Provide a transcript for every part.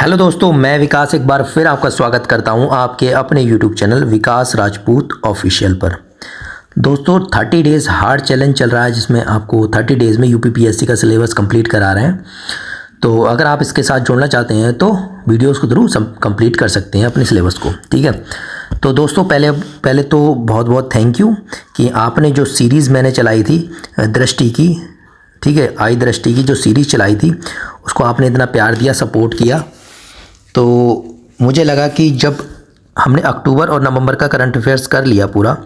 Hello दोस्तों, मैं विकास एक बार फिर आपका स्वागत करता हूं आपके अपने यूट्यूब चैनल विकास राजपूत ऑफिशियल पर। दोस्तों 30 डेज़ हार्ड चैलेंज चल रहा है जिसमें आपको 30 डेज़ में यूपीपीएससी का सिलेबस कंप्लीट करा रहे हैं। तो अगर आप इसके साथ जुड़ना चाहते हैं तो वीडियोस को थ्रू कंप्लीट कर सकते हैं अपने सिलेबस को, ठीक है। तो दोस्तों पहले तो बहुत बहुत थैंक यू कि आपने जो सीरीज़ मैंने चलाई थी दृष्टि की, ठीक है, आई दृष्टि की जो सीरीज़ चलाई थी उसको आपने इतना प्यार दिया, सपोर्ट किया। तो मुझे लगा कि जब हमने अक्टूबर और नवंबर का करंट अफेयर्स कर लिया पूरा,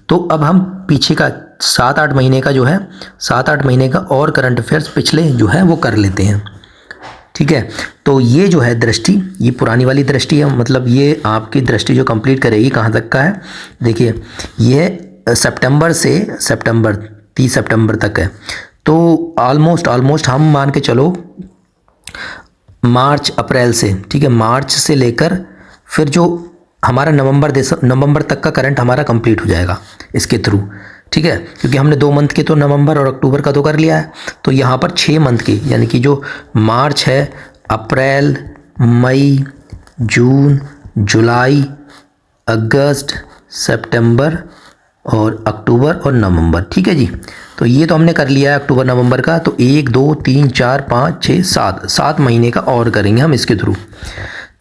तो अब हम पीछे का 7-8 महीने का जो है 7-8 महीने का और करंट अफेयर्स पिछले जो है वो कर लेते हैं, ठीक है। तो ये जो है दृष्टि, ये पुरानी वाली दृष्टि है, मतलब ये आपकी दृष्टि जो कंप्लीट करेगी कहाँ तक का है, देखिए ये सितंबर से 30 सितंबर तक है। तो ऑलमोस्ट हम मान के चलो मार्च अप्रैल से, ठीक है, मार्च से लेकर फिर जो हमारा नवंबर तक का करंट हमारा कंप्लीट हो जाएगा इसके थ्रू, ठीक है। क्योंकि हमने 2 मंथ के तो नवंबर और अक्टूबर का तो कर लिया है, तो यहाँ पर 6 मंथ के यानी कि जो मार्च है, अप्रैल, मई, जून, जुलाई, अगस्त, सितंबर और अक्टूबर और नवंबर, ठीक है जी। तो ये तो हमने कर लिया है अक्टूबर नवंबर का। तो 1 2 3 4 5 6 7 महीने का और करेंगे हम इसके थ्रू।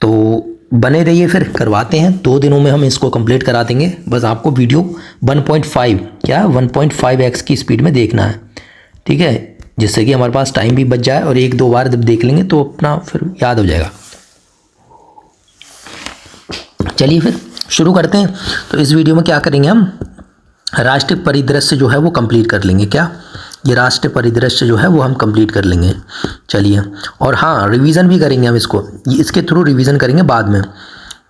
तो बने रहिए, फिर करवाते हैं 2 दिनों में हम इसको कंप्लीट करा देंगे। बस आपको वीडियो 1.5x की स्पीड में देखना है, ठीक है, जिससे कि हमारे पास टाइम भी बच जाए और 1-2 बार जब देख लेंगे तो अपना फिर याद हो जाएगा। चलिए फिर शुरू करते हैं। तो इस वीडियो में क्या करेंगे, हम राष्ट्रीय परिदृश्य जो है वो कंप्लीट कर लेंगे। क्या ये राष्ट्रीय परिदृश्य जो है वो हम कंप्लीट कर लेंगे, चलिए। और हाँ, रिवीजन भी करेंगे हम इसको, इसके थ्रू रिवीजन करेंगे बाद में,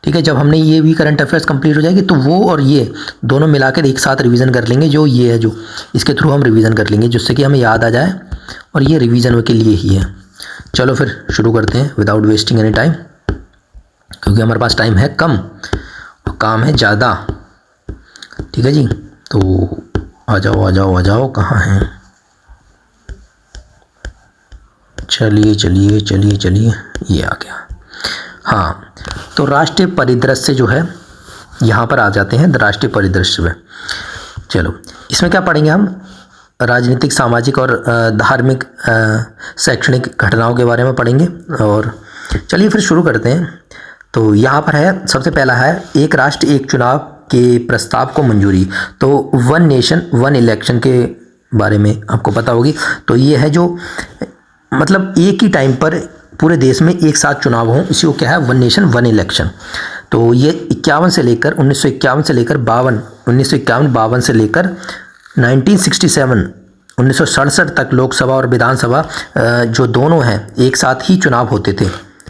ठीक है। जब हमने ये भी करंट अफेयर्स कंप्लीट हो जाएगी तो वो और ये दोनों मिलाकर एक साथ रिवीजन कर लेंगे। जो ये है जो इसके थ्रू हम रिवीजन कर लेंगे जिससे कि हमें याद आ जाए, और ये रिवीजन के लिए ही है। चलो फिर शुरू करते हैं विदाउट वेस्टिंग एनी टाइम, क्योंकि हमारे पास टाइम है कम और काम है ज़्यादा, ठीक है जी। तो आ जाओ कहाँ हैं, चलिए ये आ गया। हाँ, तो राष्ट्रीय परिदृश्य जो है यहाँ पर आ जाते हैं राष्ट्रीय परिदृश्य में। चलो इसमें क्या पढ़ेंगे हम, राजनीतिक, सामाजिक और धार्मिक शैक्षणिक घटनाओं के बारे में पढ़ेंगे। और चलिए फिर शुरू करते हैं। तो यहाँ पर है, सबसे पहला है एक राष्ट्र एक चुनाव के प्रस्ताव को मंजूरी। तो 1 नेशन 1 इलेक्शन के बारे में आपको पता होगी। तो ये है जो मतलब एक ही टाइम पर पूरे देश में एक साथ चुनाव हों, इसी को क्या है 1 नेशन 1 इलेक्शन। तो ये 1951 से लेकर 1951 से लेकर 1951 से लेकर 1967 तक लोकसभा और विधानसभा जो दोनों हैं एक साथ ही चुनाव होते थे,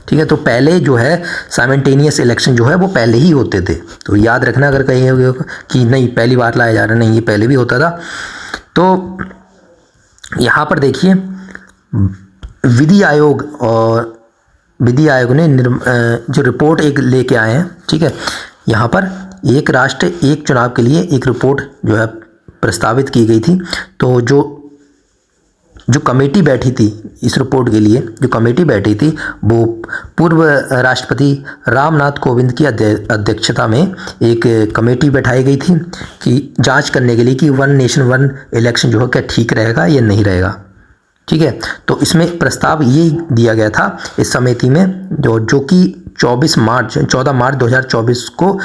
ठीक है। तो पहले जो है साइमल्टेनियस इलेक्शन जो है वो पहले ही होते थे। तो याद रखना अगर कहीं कि नहीं पहली बार लाया जा रहा है, नहीं, ये पहले भी होता था। तो यहाँ पर देखिए विधि आयोग ने जो रिपोर्ट एक लेके आए हैं, ठीक है। यहाँ पर एक राष्ट्र एक चुनाव के लिए एक रिपोर्ट जो है प्रस्तावित की गई थी। तो जो कमेटी बैठी थी इस रिपोर्ट के लिए, जो कमेटी बैठी थी वो पूर्व राष्ट्रपति रामनाथ कोविंद की अध्यक्षता में एक कमेटी बैठाई गई थी कि जांच करने के लिए कि 1 नेशन 1 इलेक्शन जो है क्या ठीक रहेगा या नहीं रहेगा, ठीक है। तो इसमें प्रस्ताव ये दिया गया था इस समिति में, जो कि 14 मार्च 2024 को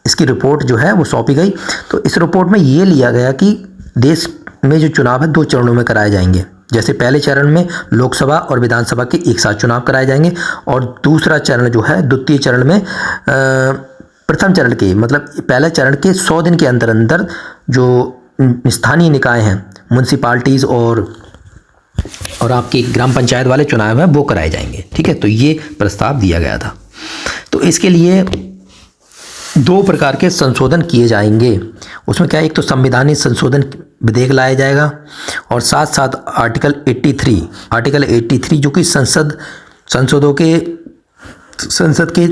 इसकी रिपोर्ट जो है वो सौंपी गई। तो इस रिपोर्ट में ये लिया गया कि देश में जो चुनाव है 2 चरणों में कराए जाएंगे। जैसे पहले चरण में लोकसभा और विधानसभा के एक साथ चुनाव कराए जाएंगे, और दूसरा चरण जो है द्वितीय चरण में प्रथम चरण के मतलब पहले चरण के 100 दिन के अंदर जो स्थानीय निकाय हैं, म्यूनसिपालिटीज़ और आपके ग्राम पंचायत वाले चुनाव हैं वो कराए जाएंगे, ठीक है। तो ये प्रस्ताव दिया गया था। तो इसके लिए 2 प्रकार के संशोधन किए जाएंगे। उसमें क्या है, एक तो संवैधानिक संशोधन विधेयक लाया जाएगा, और साथ साथ आर्टिकल 83 जो कि संसद के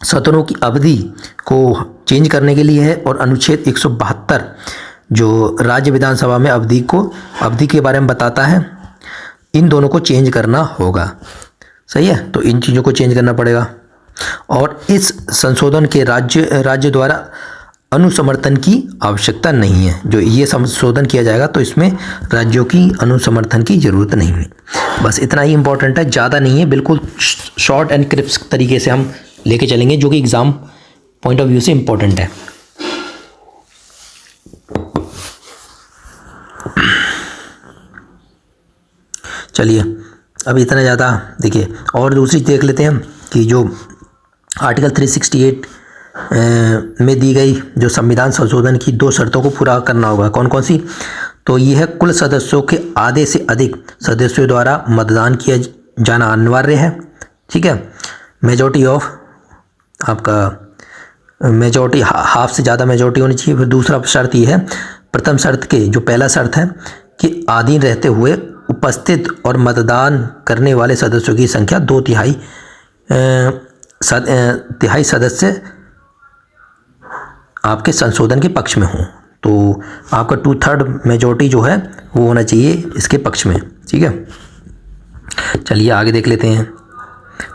सदनों की अवधि को चेंज करने के लिए है, और अनुच्छेद 172 जो राज्य विधानसभा में अवधि के बारे में बताता है, इन दोनों को चेंज करना होगा। सही है, तो इन चीज़ों को चेंज करना पड़ेगा। और इस संशोधन के राज्य द्वारा अनुसमर्थन की आवश्यकता नहीं है। जो ये संशोधन किया जाएगा तो इसमें राज्यों की अनुसमर्थन की ज़रूरत नहीं है। बस इतना ही इम्पोर्टेंट है, ज़्यादा नहीं है, बिल्कुल शॉर्ट एंड क्रिस्प तरीके से हम लेके चलेंगे, जो कि एग्ज़ाम पॉइंट ऑफ व्यू से इम्पोर्टेंट है। चलिए अब इतना ज़्यादा देखिए, और दूसरी देख लेते हैं कि जो आर्टिकल 368 में दी गई जो संविधान संशोधन की 2 शर्तों को पूरा करना होगा। कौन कौन सी? तो ये है, कुल सदस्यों के आधे से अधिक सदस्यों द्वारा मतदान किया जाना अनिवार्य है। ठीक है, मेजॉरिटी ऑफ आपका मेजॉरिटी हाफ से ज़्यादा मेजॉरिटी होनी चाहिए। फिर दूसरा शर्त ये है, प्रथम शर्त के जो पहला शर्त है कि अधीन रहते हुए उपस्थित और मतदान करने वाले सदस्यों की संख्या 2/3 सदस्य आपके संशोधन के पक्ष में हो। तो आपका 2/3 मेजॉरिटी जो है वो होना चाहिए इसके पक्ष में। ठीक है, चलिए आगे देख लेते हैं।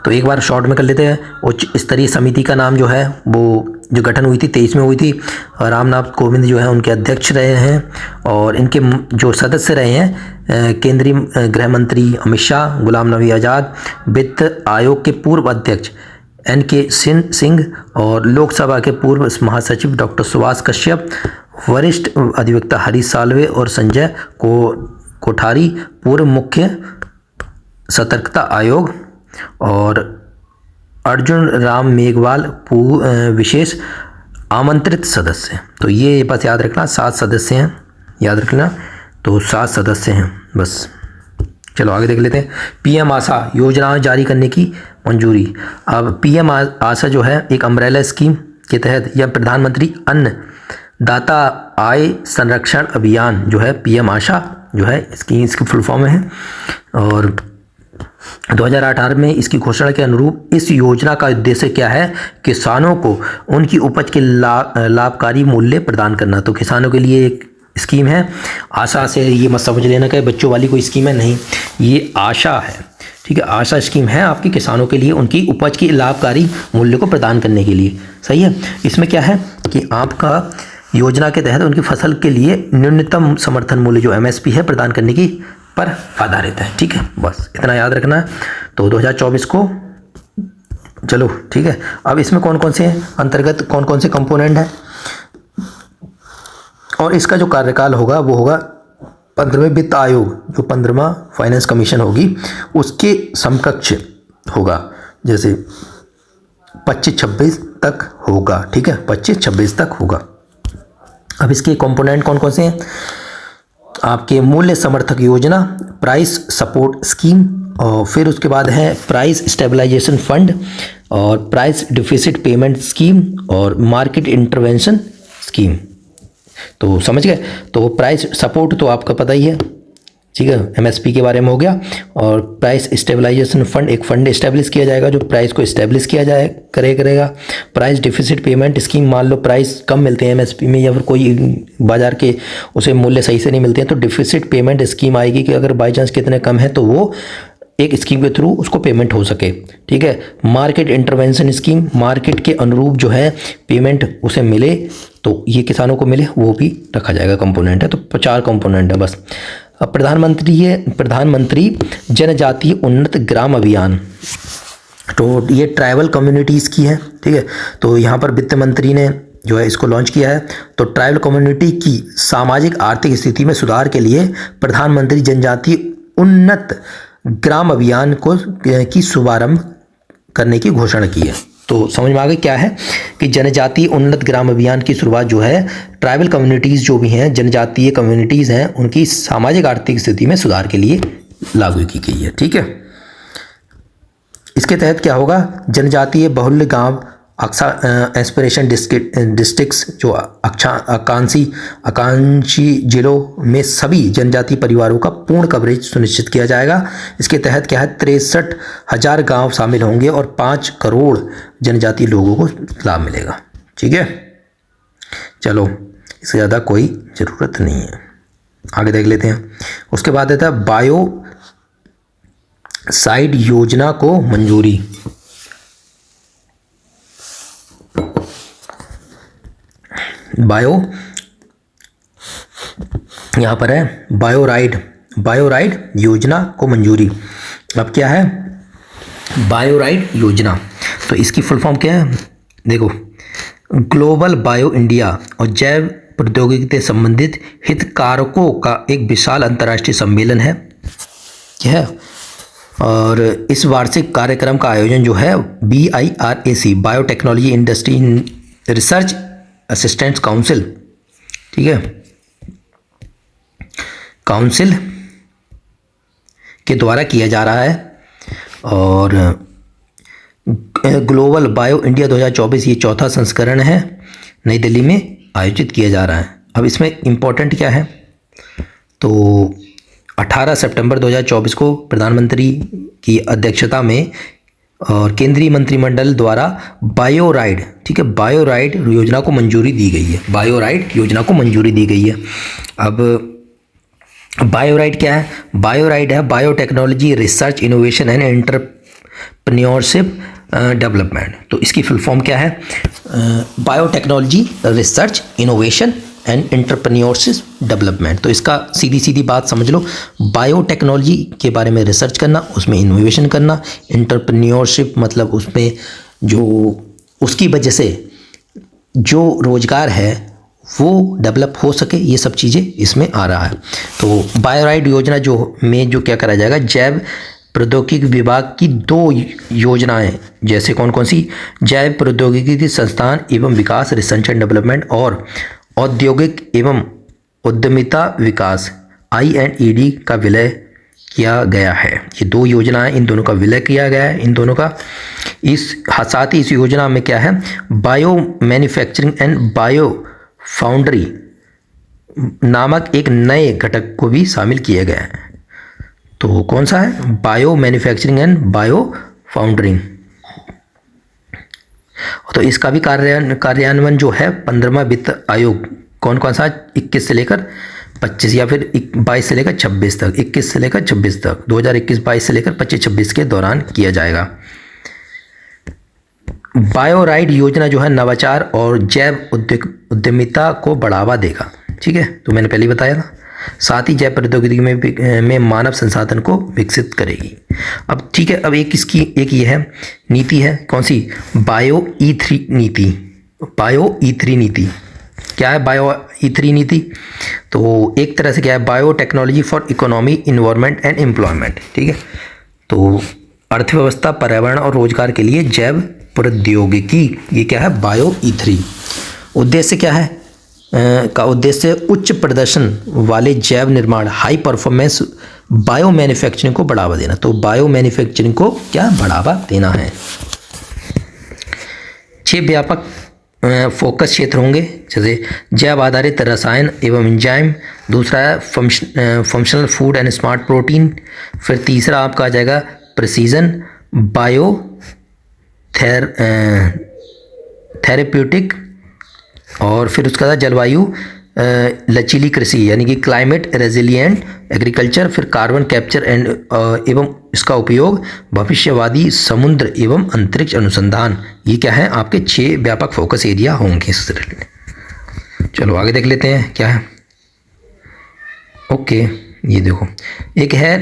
तो एक बार शॉर्ट में कर लेते हैं। उच्च स्तरीय समिति का नाम जो है वो जो गठन हुई थी 23 में हुई थी, रामनाथ कोविंद जो है उनके अध्यक्ष रहे हैं। और इनके जो सदस्य रहे हैं केंद्रीय गृह मंत्री अमित शाह, गुलाम नबी आज़ाद, वित्त आयोग के पूर्व अध्यक्ष NK सिंह और लोकसभा के पूर्व महासचिव डॉक्टर सुभाष कश्यप, वरिष्ठ अधिवक्ता हरीश साल्वे और संजय कोठारी, पूर्व मुख्य सतर्कता आयोग, और अर्जुन राम मेघवाल विशेष आमंत्रित सदस्य। तो ये बस याद रखना, 7 सदस्य हैं, याद रखना। तो 7 सदस्य हैं बस। चलो आगे देख लेते हैं। PM आशा योजना जारी करने की मंजूरी। अब PM आशा जो है एक अम्ब्रेला स्कीम के तहत, या प्रधानमंत्री अन्न दाता आय संरक्षण अभियान जो है PM आशा जो है इसकी फुल फॉर्म है। और 2018 में इसकी घोषणा के अनुरूप इस योजना का उद्देश्य क्या है? किसानों को उनकी उपज के लाभकारी मूल्य प्रदान करना। तो किसानों के लिए एक स्कीम है। आशा से ये मत समझ लेना कि बच्चों वाली कोई स्कीम है, नहीं, ये आशा है। ठीक है, आशा स्कीम है आपके किसानों के लिए उनकी उपज की लाभकारी मूल्य को प्रदान करने के लिए। सही है, इसमें क्या है कि आपका योजना के तहत उनकी फसल के लिए न्यूनतम समर्थन मूल्य जो MSP है प्रदान करने की पर आधारित है। ठीक है, बस इतना याद रखना है। तो 2024 को चलो ठीक है। अब इसमें कौन कौन से अंतर्गत कौन कौन से कंपोनेंट हैं और इसका जो कार्यकाल होगा वो होगा 15वें वित्त आयोग, जो 15वां फाइनेंस कमीशन होगी उसके समकक्ष होगा, जैसे 25-26 तक होगा। ठीक है, 25-26 तक होगा। अब इसके कंपोनेंट कौन कौन से हैं? आपके मूल्य समर्थक योजना, प्राइस सपोर्ट स्कीम, और फिर उसके बाद है प्राइस स्टेबलाइजेशन फंड, और प्राइस डिफिसिट पेमेंट स्कीम, और मार्केट इंटरवेंशन स्कीम। तो समझ गए। तो प्राइस सपोर्ट तो आपका पता ही है, ठीक है, MSP के बारे में हो गया। और प्राइस स्टेबलाइजेशन फंड, एक फंड इस्टेब्लिश किया जाएगा जो प्राइस को इस्टेब्लिश किया करेगा। प्राइस डिफिसिट पेमेंट स्कीम, मान लो प्राइस कम मिलते हैं MSP में या फिर कोई बाजार के उसे मूल्य सही से नहीं मिलते हैं, तो डिफिसिट पेमेंट स्कीम आएगी कि अगर बाई चांस कितने कम है तो वो एक स्कीम के थ्रू उसको पेमेंट हो सके। ठीक है, मार्केट इंटरवेंशन स्कीम, मार्केट के अनुरूप जो है पेमेंट उसे मिले तो ये किसानों को मिले, वो भी रखा जाएगा कंपोनेंट है। तो 4 कंपोनेंट है बस। अब प्रधानमंत्री जनजातीय उन्नत ग्राम अभियान, तो ये ट्राइबल कम्युनिटीज़ की है। ठीक है, तो यहाँ पर वित्त मंत्री ने जो है इसको लॉन्च किया है। तो ट्राइबल कम्युनिटी की सामाजिक आर्थिक स्थिति में सुधार के लिए प्रधानमंत्री जनजातीय उन्नत ग्राम अभियान की शुभारंभ करने की घोषणा की है। तो समझ में आ गई क्या है कि जनजातीय उन्नत ग्राम अभियान की शुरुआत जो है ट्राइबल कम्युनिटीज़ जो भी हैं, जनजातीय कम्युनिटीज़ हैं, उनकी सामाजिक आर्थिक स्थिति में सुधार के लिए लागू की गई है। ठीक है, इसके तहत क्या होगा? जनजातीय बहुल्य गांव, एस्पिरेशन डिस्ट्रिक्ट्स जो आकांक्षी जिलों में सभी जनजातीय परिवारों का पूर्ण कवरेज सुनिश्चित किया जाएगा। इसके तहत क्या है 63,000 गांव शामिल होंगे और 5 करोड़ जनजातीय लोगों को लाभ मिलेगा। ठीक है, चलो इससे ज़्यादा कोई ज़रूरत नहीं है, आगे देख लेते हैं। उसके बाद आता है बायो साइड योजना को मंजूरी। बायो, यहाँ पर है बायोराइड योजना को मंजूरी। अब क्या है बायोराइड योजना, तो इसकी फुल फॉर्म क्या है देखो, ग्लोबल बायो इंडिया और जैव प्रौद्योगिकी से संबंधित हितधारकों का एक विशाल अंतर्राष्ट्रीय सम्मेलन है, क्या है। और इस वार्षिक कार्यक्रम का आयोजन जो है BIRAC biotechnology industry research assistance council, ठीक है, काउंसिल के द्वारा किया जा रहा है। और ग्लोबल बायो इंडिया 2024 ये चौथा संस्करण है, नई दिल्ली में आयोजित किया जा रहा है। अब इसमें इम्पोर्टेंट क्या है, तो 18 सितंबर 2024 को प्रधानमंत्री की अध्यक्षता में और केंद्रीय मंत्रिमंडल द्वारा बायोराइड, ठीक है, बायोराइड योजना को मंजूरी दी गई है। बायोराइड योजना को मंजूरी दी गई है। अब बायोराइड क्या है, बायोराइड है biotechnology research innovation and entrepreneurship development. तो इसकी फुल फॉर्म क्या है, biotechnology research innovation and entrepreneurship development. तो इसका सीधी सीधी बात समझ लो, बायोटेक्नोलॉजी के बारे में रिसर्च करना, उसमें इनोवेशन करना, एंटरप्रेन्योरशिप मतलब उसमें जो उसकी वजह से जो रोजगार है वो डेवलप हो सके, ये सब चीज़ें इसमें आ रहा है। तो बायोराइड योजना जो क्या करा जाएगा, जैव प्रौद्योगिकी विभाग की 2 योजनाएं, जैसे कौन कौन सी, जैव प्रौद्योगिकी संस्थान एवं विकास रिसर्च एंड डेवलपमेंट और औद्योगिक एवं उद्यमिता विकास INED का विलय किया गया है। ये 2 योजनाएं, इन दोनों का विलय किया गया है, इन दोनों का। साथ ही इस योजना में क्या है, bio manufacturing and bio foundry नामक एक नए घटक को भी शामिल किया गया है। तो कौन सा है, बायो मैन्युफैक्चरिंग एंड बायो फाउंड्रिंग। तो इसका भी कार्यान्वयन जो है 15वां वित्त आयोग कौन कौन सा, 21 से लेकर 25 या फिर 22 से लेकर 26 तक, 21 से लेकर 26 तक, 2021-22 से लेकर 25-26 के दौरान किया जाएगा। बायोराइड योजना जो है नवाचार और जैव उद्यमिता को बढ़ावा देगा, ठीक है, तो मैंने पहले ही बताया था। साथ ही जैव प्रौद्योगिकी में मानव संसाधन को विकसित करेगी। अब ठीक है, अब एक ये है नीति है, कौन सी, बायो E3 नीति। बायो E3 नीति क्या है, बायो E3 नीति, तो एक तरह से क्या है, bio technology for economy environment and employment, ठीक है। तो अर्थव्यवस्था, पर्यावरण और रोजगार के लिए जैव प्रौद्योगिकी, ये क्या है, बायो E3। उद्देश्य क्या है, का उद्देश्य उच्च प्रदर्शन वाले जैव निर्माण, हाई परफॉर्मेंस बायो मैन्युफैक्चरिंग को बढ़ावा देना। तो बायो मैन्युफैक्चरिंग को क्या बढ़ावा देना है। 6 व्यापक फोकस क्षेत्र होंगे, जैसे जैव आधारित रसायन एवं एंजाइम, दूसरा है functional food and smart protein, फिर तीसरा आपका आ जाएगा प्रिसीजन बायो थेरेप्यूटिक, और फिर उसका था जलवायु लचीली कृषि यानी कि क्लाइमेट रेजिलिएंट एग्रीकल्चर, फिर कार्बन कैप्चर एंड एवं इसका उपयोग, भविष्यवादी समुद्र एवं अंतरिक्ष अनुसंधान। ये क्या है, आपके 6 व्यापक फोकस एरिया होंगे इस रिलेटेड। चलो आगे देख लेते हैं क्या है। ओके, ये देखो, एक है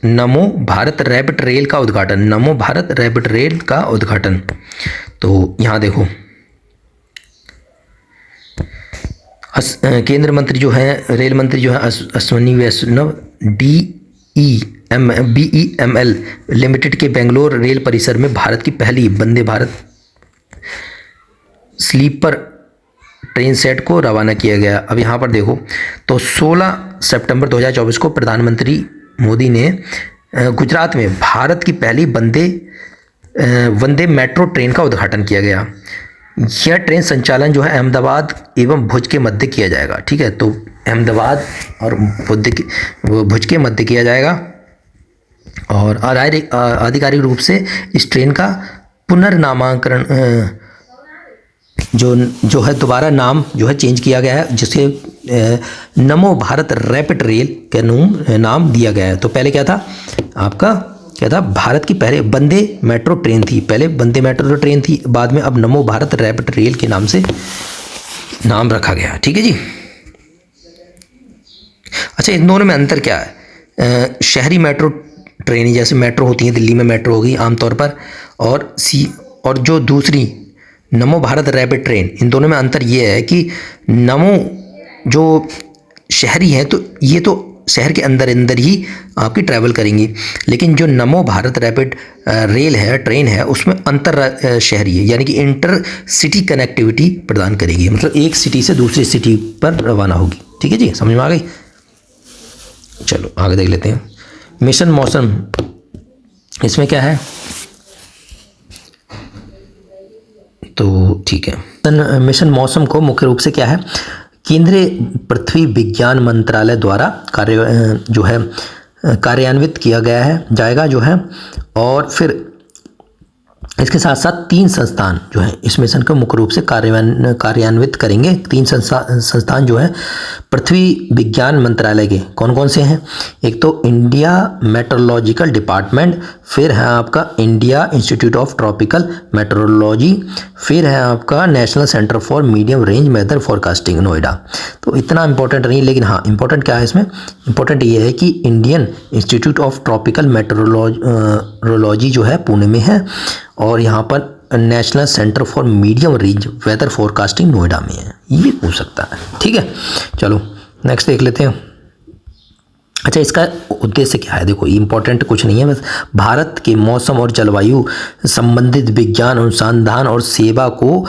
नमो भारत रैपिड रेल का उद्घाटन, नमो भारत रैपिड रेल का उद्घाटन। तो यहाँ देखो, केंद्र मंत्री जो है, रेल मंत्री जो है अश्विनी वैष्णव BEML लिमिटेड के बेंगलोर रेल परिसर में भारत की पहली Vande Bharat sleeper train set को रवाना किया गया। अब यहाँ पर देखो, तो 16 सितंबर 2024 को प्रधानमंत्री मोदी ने गुजरात में भारत की पहली वंदे मेट्रो ट्रेन का उद्घाटन किया गया। यह ट्रेन संचालन जो है अहमदाबाद एवं भुज के मध्य किया जाएगा, ठीक है। तो अहमदाबाद और भुज के मध्य किया जाएगा। और आधिकारिक रूप से इस ट्रेन का पुनर्नामाकरण जो है दोबारा नाम जो है चेंज किया गया है, जिसे नमो भारत रैपिड रेल के नाम दिया गया है। तो पहले क्या था आपका, क्या था, भारत की पहले वंदे मेट्रो ट्रेन थी, पहले वंदे मेट्रो ट्रेन थी, बाद में अब नमो भारत रैपिड रेल के नाम से नाम रखा गया। ठीक है जी। अच्छा, इन दोनों में अंतर क्या है? शहरी मेट्रो ट्रेन जैसे मेट्रो होती हैं, दिल्ली में मेट्रो होगी आमतौर पर, और जो दूसरी नमो भारत रैपिड ट्रेन, इन दोनों में अंतर ये है कि नमो जो शहरी हैं तो ये तो शहर के अंदर अंदर ही आपकी ट्रैवल करेंगी, लेकिन जो नमो भारत रैपिड रेल है, ट्रेन है, उसमें अंतर शहरी है, यानी कि इंटर सिटी कनेक्टिविटी प्रदान करेगी, मतलब एक सिटी से दूसरी सिटी पर रवाना होगी। ठीक है जी, समझ में आ गई। चलो आगे देख लेते हैं। मिशन मौसम, इसमें क्या है तो ठीक है। मिशन मौसम को मुख्य रूप से क्या है, केंद्रीय पृथ्वी विज्ञान मंत्रालय द्वारा कार्यान्वित किया गया है जाएगा जो है, और फिर इसके साथ साथ 3 संस्थान जो है इस मिशन को मुख्य रूप से कार्यान्वित करेंगे। 3 संस्थान जो है पृथ्वी विज्ञान मंत्रालय के कौन कौन से हैं? एक तो इंडिया मेट्रोलॉजिकल डिपार्टमेंट, फिर है आपका India institute of tropical meteorology, फिर है आपका national centre for medium range weather forecasting Noida. तो इतना इंपॉर्टेंट नहीं, लेकिन हाँ इंपॉर्टेंट क्या है इसमें, इंपॉर्टेंट ये है कि Indian institute of tropical meteorology जो है पुणे में है, और यहाँ पर national centre for medium range weather forecasting Noida में है। ये पूछ सकता है। ठीक है, चलो नेक्स्ट देख लेते हैं। अच्छा, इसका उद्देश्य क्या है? देखो इंपॉर्टेंट कुछ नहीं है, बस भारत के मौसम और जलवायु संबंधित विज्ञान अनुसंधान और सेवा को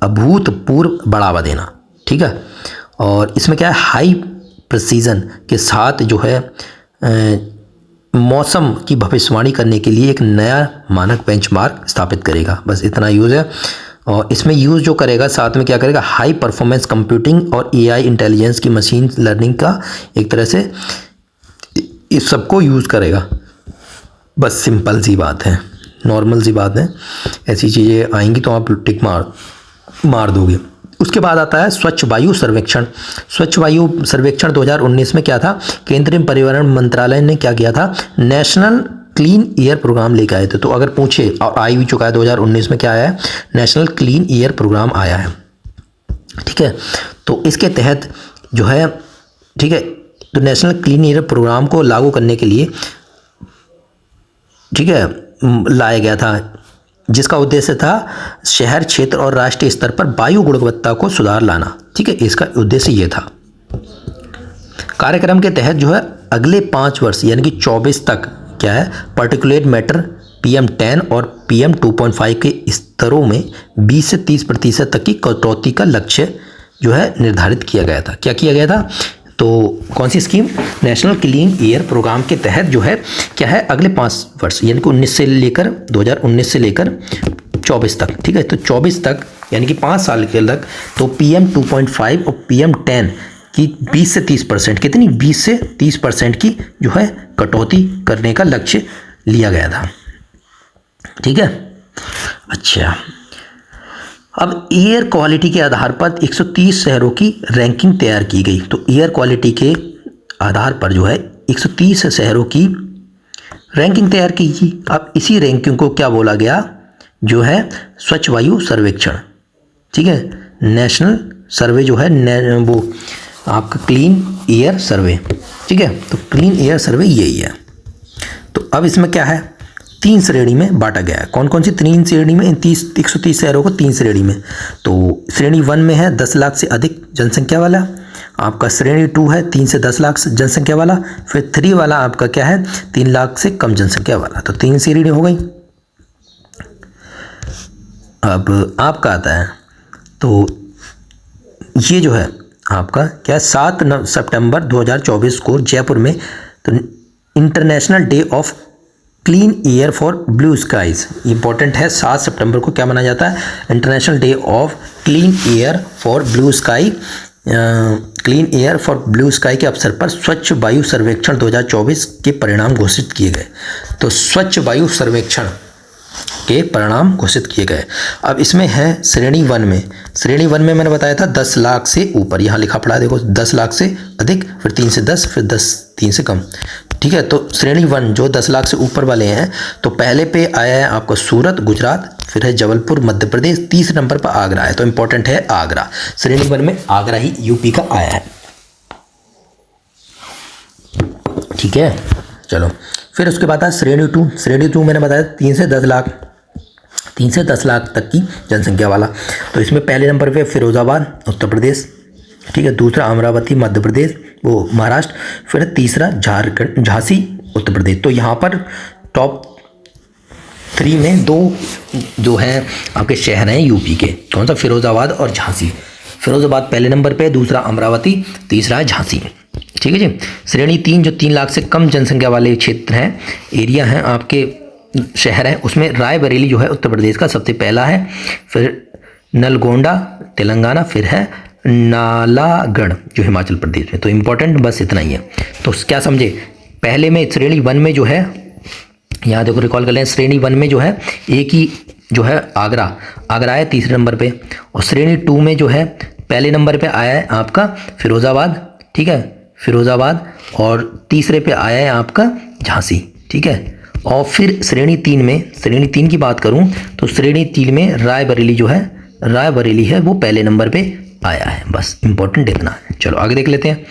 अभूतपूर्व बढ़ावा देना। ठीक है, और इसमें क्या है, हाई प्रिसीजन के साथ जो है मौसम की भविष्यवाणी करने के लिए एक नया मानक बेंचमार्क स्थापित करेगा। बस इतना यूज़ है, और इसमें यूज़ जो करेगा साथ में क्या करेगा, हाई परफॉर्मेंस कंप्यूटिंग और एआई इंटेलिजेंस की मशीन लर्निंग का एक तरह से इस सबको यूज़ करेगा। बस सिंपल सी बात है, नॉर्मल सी बात है। ऐसी चीज़ें आएंगी तो आप टिक मार दोगे। उसके बाद आता है स्वच्छ वायु सर्वेक्षण। स्वच्छ वायु सर्वेक्षण 2019 में क्या था, केंद्रीय पर्यावरण मंत्रालय ने क्या किया था, नेशनल क्लीन एयर प्रोग्राम लेकर आए थे। तो अगर पूछे, और आ भी चुका है 2019 में क्या आया है, नेशनल क्लीन एयर प्रोग्राम आया है। ठीक है, तो इसके तहत जो है, ठीक है, तो नेशनल क्लीन एयर प्रोग्राम को लागू करने के लिए, ठीक है, लाया गया था, जिसका उद्देश्य था शहर क्षेत्र और राष्ट्रीय स्तर पर वायु गुणवत्ता को सुधार लाना। ठीक है, इसका उद्देश्य ये था। कार्यक्रम के तहत जो है अगले 5 वर्ष यानी कि 24 तक क्या है, पार्टिकुलेट मैटर PM10 और PM 2.5 के स्तरों में 20 से 30% तक की कटौती का लक्ष्य जो है निर्धारित किया गया था। क्या किया गया था? तो कौन सी scheme, national clean air programme के तहत जो है क्या है, अगले 5 वर्ष यानी कि 2019 से लेकर 24 तक। ठीक है, तो 24 तक यानी कि 5 साल के तक तो PM 2.5 और PM10 की 20 से 30%, कितनी, 20 से 30% की जो है कटौती करने का लक्ष्य लिया गया था। ठीक है, अच्छा, अब एयर क्वालिटी के आधार पर 130 शहरों की रैंकिंग तैयार की गई। तो एयर क्वालिटी के आधार पर जो है 130 शहरों की रैंकिंग तैयार की गई। अब इसी रैंकिंग को क्या बोला गया, जो है स्वच्छ वायु सर्वेक्षण। ठीक है, नेशनल सर्वे जो है वो आपका क्लीन एयर सर्वे। ठीक है, तो क्लीन एयर सर्वे यही है। तो अब इसमें क्या है, 3 श्रेणी में बांटा गया है। कौन कौन सी 3 श्रेणी में, इन 130 शहरों को 3 श्रेणी में। तो श्रेणी 1 में है 10 लाख से अधिक जनसंख्या वाला, आपका श्रेणी 2 है 3 से 10 लाख जनसंख्या वाला, फिर 3 वाला आपका क्या है, 3 लाख से कम जनसंख्या वाला। तो 3 श्रेणी हो गई। अब आपका आता है, तो ये जो है आपका क्या है, 7 सितंबर 2024 को जयपुर में तो international day of clean air for blue skies important है। 7 सितंबर को क्या मनाया जाता है, international day of clean air for blue sky. Clean air for blue sky के अवसर पर स्वच्छ वायु सर्वेक्षण 2024 के परिणाम घोषित किए गए। तो स्वच्छ वायु सर्वेक्षण के परिणाम घोषित किए गए। अब इसमें है श्रेणी 1 में, श्रेणी 1 में मैंने बताया था 10 लाख से ऊपर, यहाँ लिखा पड़ा है देखो 10 लाख से अधिक, फिर 3 से 10, फिर 10 3 से कम, ठीक है। तो श्रेणी 1 जो 10 लाख से ऊपर वाले हैं, तो पहले पे आया है आपका सूरत गुजरात, फिर है जबलपुर मध्य प्रदेश, तीसरे नंबर पर आगरा है। तो इंपॉर्टेंट है आगरा, श्रेणी 1 में आगरा ही यूपी का आया है, ठीक है। चलो फिर उसके बाद है श्रेणी 2। श्रेणी 2 मैंने बताया 3 से 10 लाख, 3 से 10 लाख तक की जनसंख्या वाला। तो इसमें पहले नंबर पे फिरोजाबाद उत्तर प्रदेश, ठीक है, दूसरा अमरावती मध्य प्रदेश वो महाराष्ट्र, फिर तीसरा झारखंड झांसी उत्तर प्रदेश। तो यहाँ पर टॉप 3 में 2 जो है आपके शहर हैं यूपी के, कौन सा, फिरोजाबाद और झांसी। फिरोजाबाद पहले नंबर पे, दूसरा अमरावती, तीसरा है झांसी, ठीक है जी। श्रेणी 3 जो 3 लाख से कम जनसंख्या वाले क्षेत्र हैं, एरिया हैं आपके, शहर है, उसमें रायबरेली जो है उत्तर प्रदेश का सबसे पहला है, फिर नलगोंडा तेलंगाना, फिर है नालागढ़ जो हिमाचल प्रदेश में। तो इम्पोर्टेंट बस इतना ही है। तो क्या समझे, पहले में श्रेणी 1 में जो है, यहाँ देखो रिकॉल कर लें, श्रेणी 1 में जो है एक ही जो है आगरा है तीसरे नंबर पे, और श्रेणी 2 में जो है पहले नंबर पे आया है आपका फिरोजाबाद, ठीक है, फिरोजाबाद, और तीसरे पे आया है आपका झांसी, ठीक है। और फिर श्रेणी 3 में, श्रेणी 3 की बात करूं तो श्रेणी 3 में रायबरेली जो है, रायबरेली है वो पहले नंबर पे आया है। बस इंपॉर्टेंट इतना है। चलो आगे देख लेते हैं।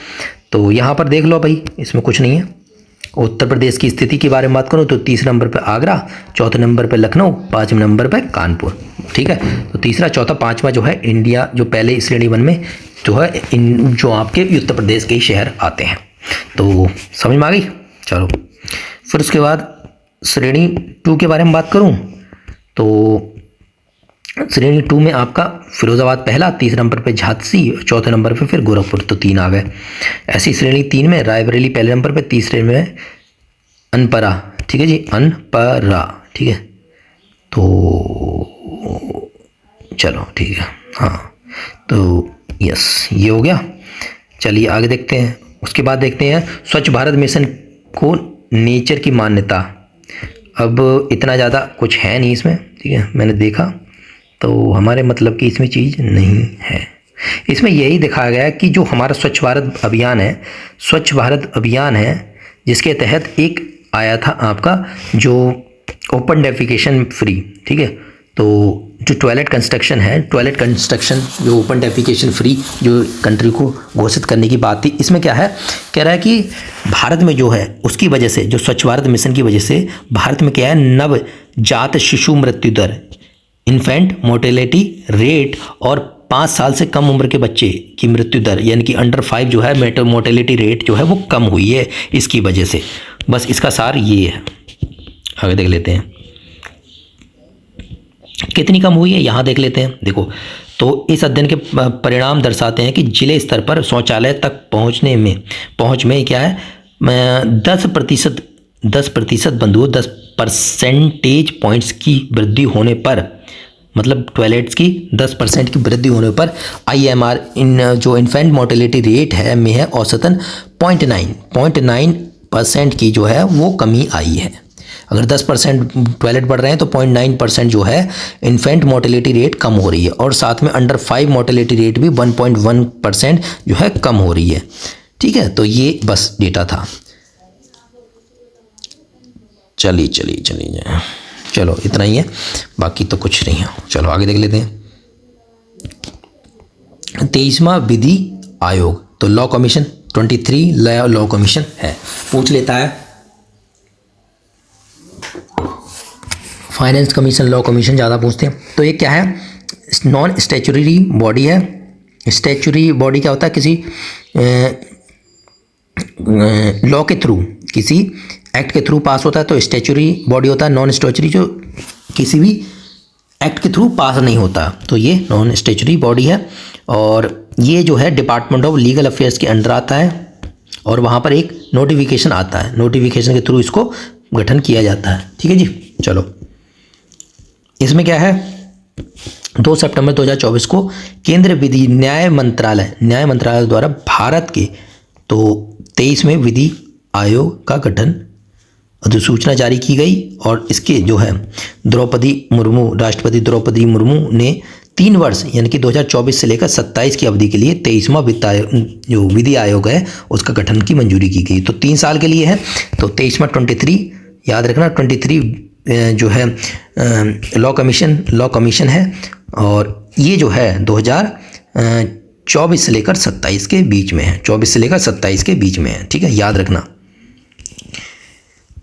तो यहाँ पर देख लो भाई, इसमें कुछ नहीं है। उत्तर प्रदेश की स्थिति के बारे में बात करूँ तो तीसरे नंबर पे आगरा, चौथे नंबर पे लखनऊ, पाँचवें नंबर पे कानपुर, ठीक है। तो तीसरा चौथा पाँचवा जो है इंडिया, जो पहले श्रेणी 1 में जो है इन जो आपके उत्तर प्रदेश के ही शहर आते हैं। तो समझ में आ गई। चलो फिर उसके बाद श्रेणी 2 के बारे में बात करूं तो श्रेणी 2 में आपका फिरोजाबाद पहला, तीसरे नंबर पे झांसी, चौथे नंबर पे फिर गोरखपुर, तो 3 आ गए। ऐसी श्रेणी 3 में रायबरेली पहले नंबर पे, तीसरे में अनपरा, ठीक है जी, अनपरा, ठीक है। तो चलो ठीक है, हाँ, तो यस ये हो गया। चलिए आगे देखते हैं। उसके बाद देखते हैं स्वच्छ भारत मिशन को नेचर की मान्यता। अब इतना ज़्यादा कुछ है नहीं इसमें, ठीक है, मैंने देखा तो हमारे मतलब की इसमें चीज़ नहीं है। इसमें यही दिखाया गया कि जो हमारा स्वच्छ भारत अभियान है, स्वच्छ भारत अभियान है जिसके तहत एक आया था आपका जो ओपन डेफिकेशन फ्री, ठीक है। तो जो टॉयलेट कंस्ट्रक्शन है, टॉयलेट कंस्ट्रक्शन जो ओपन डेफिकेशन फ्री जो कंट्री को घोषित करने की बात थी, इसमें क्या है, कह रहा है कि भारत में जो है उसकी वजह से, जो स्वच्छ भारत मिशन की वजह से भारत में क्या है, नवजात शिशु मृत्यु दर, इन्फेंट मोर्टेलिटी रेट और 5 साल से कम उम्र के बच्चे की मृत्यु दर यानी कि अंडर 5 जो है मोर्टेलिटी रेट जो है वो कम हुई है इसकी वजह से। बस इसका सार ये है। आगे देख लेते हैं कितनी कम हुई है, यहाँ देख लेते हैं। देखो तो इस अध्ययन के परिणाम दर्शाते हैं कि जिले स्तर पर शौचालय तक पहुँच में क्या है 10% बंधुओं 10% पॉइंट्स की वृद्धि होने पर, मतलब टॉयलेट्स की 10% की वृद्धि होने पर IMR इन जो इन्फेंट मोर्टेलिटी रेट है में है औसतन 0.9% की जो है वो कमी आई है। अगर 10% टॉयलेट बढ़ रहे हैं तो 0.9% जो है इन्फेंट मोर्टेलिटी रेट कम हो रही है, और साथ में अंडर 5 मोर्टेलिटी रेट भी 1.1% जो है कम हो रही है, ठीक है। तो ये बस डेटा था। चलिए चलो इतना ही है, बाकी तो कुछ नहीं है। चलो आगे देख लेते हैं। 23वां विधि आयोग, तो लॉ कमीशन 23 लॉ कमीशन है, पूछ लेता है। फाइनेंस कमीशन, लॉ कमीशन ज़्यादा पूछते हैं। तो ये क्या है, नॉन स्टैच्यूटरी बॉडी है। स्टैच्यूटरी बॉडी क्या होता है, किसी लॉ के थ्रू, किसी एक्ट के थ्रू पास होता है तो स्टैच्यूटरी बॉडी होता है। नॉन स्टैच्यूटरी जो किसी भी एक्ट के थ्रू पास नहीं होता, तो ये नॉन स्टैच्यूटरी बॉडी है। और ये जो है डिपार्टमेंट ऑफ लीगल अफेयर्स के अंडर आता है, और वहाँ पर एक नोटिफिकेशन आता है, नोटिफिकेशन के थ्रू इसको गठन किया जाता है, ठीक है जी। चलो इसमें क्या है, 2 सितंबर 2024 को केंद्रीय विधि न्याय मंत्रालय द्वारा भारत के तो 23वें विधि आयोग का गठन अधिसूचना जारी की गई और इसके जो है राष्ट्रपति द्रौपदी मुर्मू ने 3 वर्ष यानी कि 2024 से लेकर 27 की अवधि के लिए 23वां जो विधि आयोग है उसका गठन की मंजूरी की गई। तो 3 साल के लिए है। तो 23वां 23 याद रखना, 23 जो है लॉ कमीशन है और ये जो है 2024 से लेकर 27 के बीच में है, 24 से लेकर 27 के बीच में है, ठीक है, याद रखना।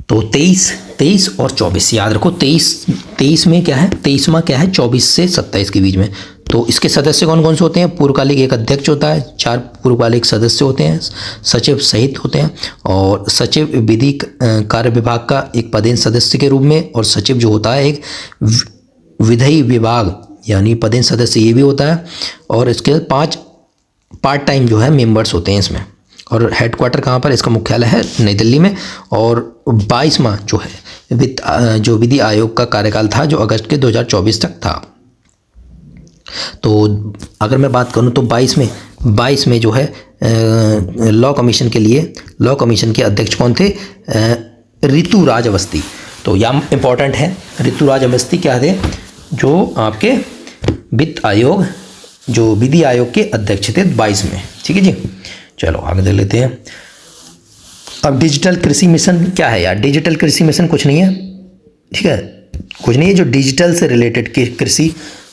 तो 23 और 24 याद रखो। 23 में क्या है, 23वां क्या है, 24 से 27 के बीच में। तो इसके सदस्य कौन कौन से होते हैं? पूर्वकालिक एक अध्यक्ष होता है, 4 पूर्वकालिक सदस्य होते हैं, सचिव सहित होते हैं, और सचिव विधि कार्य विभाग का एक पदेन सदस्य के रूप में, और सचिव जो होता है एक विधि विभाग यानी पदेन सदस्य ये भी होता है, और इसके 5 पार्ट टाइम जो है मेंबर्स होते हैं इसमें। और हेडक्वार्टर कहाँ पर? इसका मुख्यालय है नई दिल्ली में। और 22वां जो है जो विधि आयोग का कार्यकाल था जो अगस्त के 2024 तक था। तो अगर मैं बात करूं तो 22 में जो है लॉ कमीशन के अध्यक्ष कौन थे? ऋतुराज अवस्थी। तो यह इम्पोर्टेंट है। ऋतुराज अवस्थी क्या थे? जो आपके विधि आयोग के अध्यक्ष थे 22 में, ठीक है जी। चलो आगे देख लेते हैं। अब डिजिटल कृषि मिशन क्या है यार? डिजिटल कृषि मिशन कुछ नहीं है, ठीक है, कुछ नहीं है। जो डिजिटल से रिलेटेड कृषि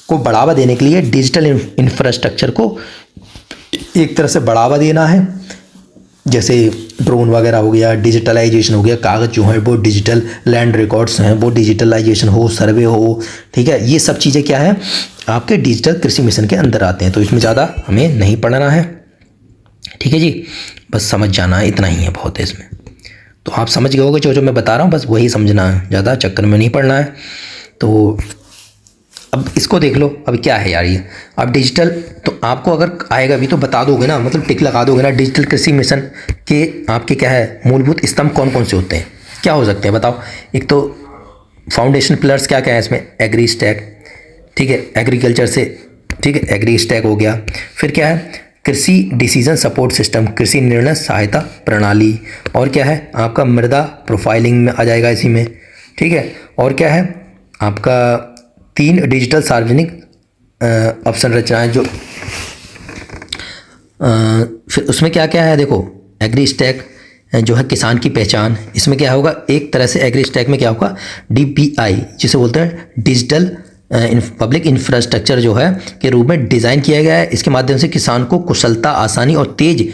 को बढ़ावा देने के लिए डिजिटल इंफ्रास्ट्रक्चर को एक तरह से बढ़ावा देना है। जैसे ड्रोन वगैरह हो गया, डिजिटलाइजेशन हो गया, कागज़ जो है वो डिजिटल, लैंड रिकॉर्ड्स हैं वो डिजिटलाइजेशन हो, सर्वे हो, ठीक है, ये सब चीज़ें क्या है आपके डिजिटल कृषि मिशन के अंदर आते हैं। तो इसमें ज़्यादा हमें नहीं पढ़ना है, ठीक है जी, बस समझ जाना है, इतना ही है, बहुत है इसमें। तो आप समझ गए होगे जो मैं बता रहा हूँ, बस वही समझना है, ज़्यादा चक्कर में नहीं पड़ना है। तो अब इसको देख लो। अब क्या है यार ये? अब डिजिटल तो आपको अगर आएगा भी तो बता दोगे ना, मतलब टिक लगा दोगे ना। डिजिटल कृषि मिशन के आपके क्या है मूलभूत स्तंभ कौन कौन से होते हैं, क्या हो सकते हैं बताओ? एक तो फाउंडेशन पिलर्स क्या क्या है इसमें? एग्री स्टैक, ठीक है, एग्रीकल्चर से, ठीक है, एग्री स्टैक हो गया। फिर क्या है? कृषि डिसीजन सपोर्ट सिस्टम, कृषि निर्णय सहायता प्रणाली। और क्या है आपका? मृदा प्रोफाइलिंग में आ जाएगा इसी में, ठीक है। और क्या है आपका? 3 डिजिटल सार्वजनिक अवसंरचनाएं जो फिर उसमें क्या क्या है देखो। एग्री स्टैक जो है किसान की पहचान, इसमें क्या होगा? एक तरह से एग्री स्टैक में क्या होगा? DPI जिसे बोलते हैं डिजिटल पब्लिक इंफ्रास्ट्रक्चर जो है के रूप में डिज़ाइन किया गया है। इसके माध्यम से किसान को कुशलता, आसानी और तेज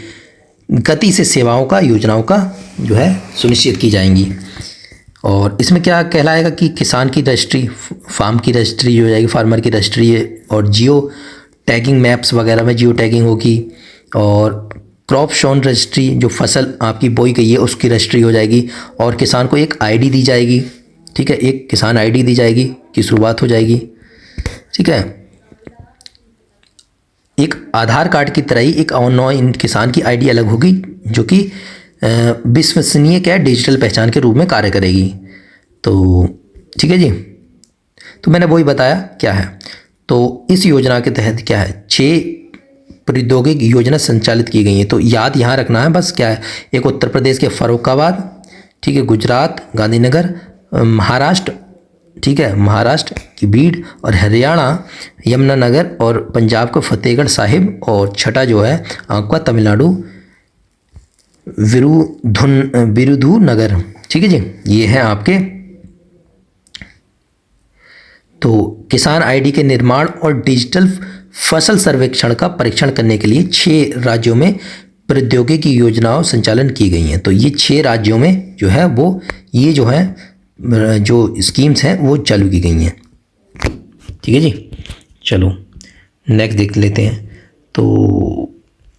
गति से सेवाओं का, योजनाओं का जो है सुनिश्चित की जाएंगी। और इसमें क्या कहलाएगा कि किसान की रजिस्ट्री, फार्म की रजिस्ट्री हो जाएगी, फार्मर की रजिस्ट्री है, और जियो टैगिंग मैप्स वगैरह में जियो टैगिंग होगी। और क्रॉप शोन रजिस्ट्री, जो फसल आपकी बोई गई है उसकी रजिस्ट्री हो जाएगी। और किसान को एक ID दी जाएगी, ठीक है, एक किसान ID दी जाएगी की शुरुआत हो जाएगी, ठीक है। एक आधार कार्ड की तरह ही एक इन किसान की ID अलग होगी जो कि विश्वसनीय क्या है डिजिटल पहचान के रूप में कार्य करेगी। तो ठीक है जी, तो मैंने वही बताया क्या है। तो इस योजना के तहत क्या है 6 प्रौद्योगिक योजना संचालित की गई हैं। तो याद यहाँ रखना है बस क्या है, एक उत्तर प्रदेश के फर्रुखाबाद, ठीक है, गुजरात गांधीनगर, महाराष्ट्र, ठीक है, महाराष्ट्र की बीड़, और हरियाणा यमुनानगर, और पंजाब का फतेहगढ़ साहिब, और छठा जो है आपका तमिलनाडु विरुधुनगर, ठीक है जी। ये है आपके। तो किसान ID के निर्माण और डिजिटल फसल सर्वेक्षण का परीक्षण करने के लिए 6 राज्यों में प्रौद्योगिकी योजनाओं संचालन की गई हैं। तो ये 6 राज्यों में जो है वो ये जो है जो स्कीम्स हैं वो चालू की गई हैं, ठीक है जी। चलो नेक्स्ट देख लेते हैं। तो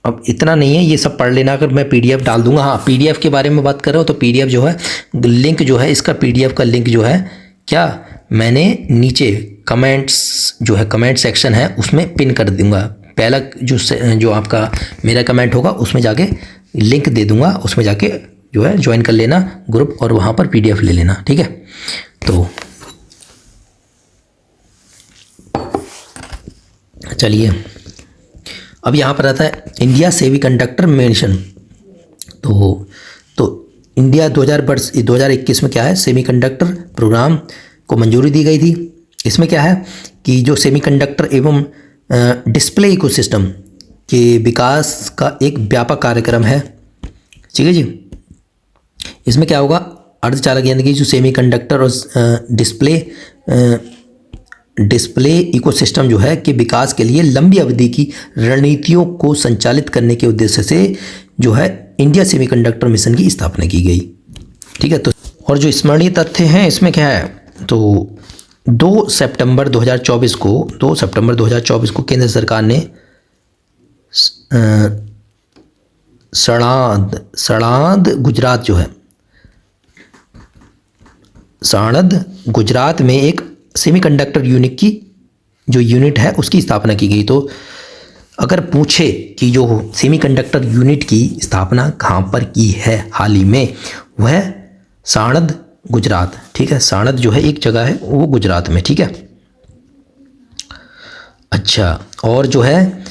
अब इतना नहीं है, ये सब पढ़ लेना। अगर मैं PDF डाल दूंगा, हाँ PDF के बारे में बात कर रहा हूँ तो PDF जो है लिंक जो है इसका PDF का लिंक जो है क्या मैंने नीचे कमेंट्स जो है कमेंट सेक्शन है उसमें पिन कर दूंगा। पहला जो आपका मेरा कमेंट होगा उसमें जाके लिंक दे दूंगा, उसमें जाके जो है ज्वाइन कर लेना ग्रुप और वहाँ पर PDF ले लेना, ठीक है। तो चलिए अब यहाँ पर आता है इंडिया सेमीकंडक्टर मिशन। तो इंडिया 2021 में क्या है, सेमीकंडक्टर प्रोग्राम को मंजूरी दी गई थी। इसमें क्या है कि जो सेमीकंडक्टर एवं डिस्प्ले इकोसिस्टम के विकास का एक व्यापक कार्यक्रम है। ठीक है जी। इसमें क्या होगा, अर्धचालक यंत्र की जो सेमीकंडक्टर और डिस्प्ले इकोसिस्टम जो है के विकास के लिए लंबी अवधि की रणनीतियों को संचालित करने के उद्देश्य से जो है इंडिया सेमीकंडक्टर मिशन की स्थापना की गई। ठीक है। तो और जो स्मरणीय तथ्य हैं इसमें क्या है, तो 2 सितंबर 2024 को केंद्र सरकार ने साणंद गुजरात जो है, साणंद गुजरात में एक सेमीकंडक्टर यूनिट है उसकी स्थापना की गई। तो अगर पूछे कि जो सेमीकंडक्टर यूनिट की स्थापना कहाँ पर की है हाल ही में, वह साणंद गुजरात। ठीक है, साणंद जो है एक जगह है वो गुजरात में। ठीक है। अच्छा, और जो है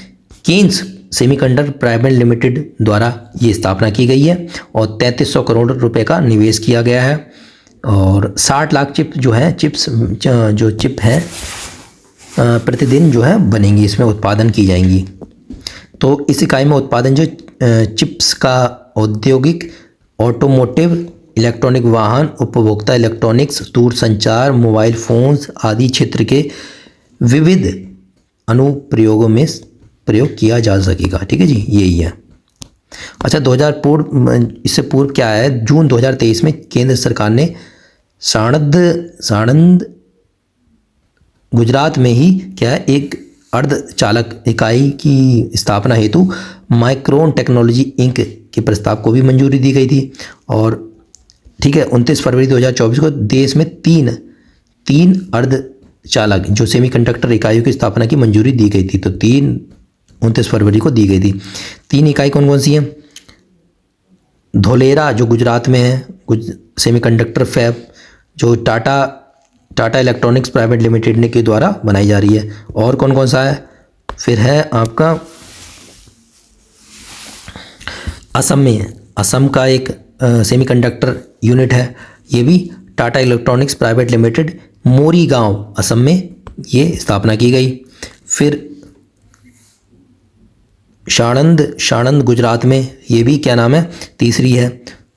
केन्स सेमीकंडक्टर प्राइवेट लिमिटेड द्वारा ये स्थापना की गई है और 3300 करोड़ रुपए का निवेश किया गया है और 60 लाख चिप है प्रतिदिन जो है बनेंगी, इसमें उत्पादन की जाएंगी। तो इस इकाई में उत्पादन जो चिप्स का औद्योगिक, ऑटोमोटिव, इलेक्ट्रॉनिक वाहन, उपभोक्ता इलेक्ट्रॉनिक्स, दूरसंचार, मोबाइल फोन्स आदि क्षेत्र के विविध अनुप्रयोगों में प्रयोग किया जा सकेगा। ठीक है जी, यही है। अच्छा, इससे पूर्व क्या है, जून 2023 में केंद्र सरकार ने साणंद गुजरात में ही क्या है एक अर्धचालक इकाई की स्थापना हेतु माइक्रोन टेक्नोलॉजी इंक के प्रस्ताव को भी मंजूरी दी गई थी। और ठीक है, 29 फरवरी 2024 को देश में तीन अर्धचालक जो सेमीकंडक्टर इकाइयों की स्थापना की मंजूरी दी गई थी। तो 29 फरवरी को दी गई थी। 3 इकाई कौन कौन सी हैं, धोलेरा जो गुजरात में है, सेमीकंडक्टर फैब जो टाटा इलेक्ट्रॉनिक्स प्राइवेट लिमिटेड के द्वारा बनाई जा रही है। और कौन कौन सा है, फिर है आपका असम का एक सेमीकंडक्टर यूनिट है, ये भी Tata electronics private limited, Morigaon Assam में ये स्थापना की गई। फिर साणंद गुजरात में, ये भी क्या नाम है, तीसरी है।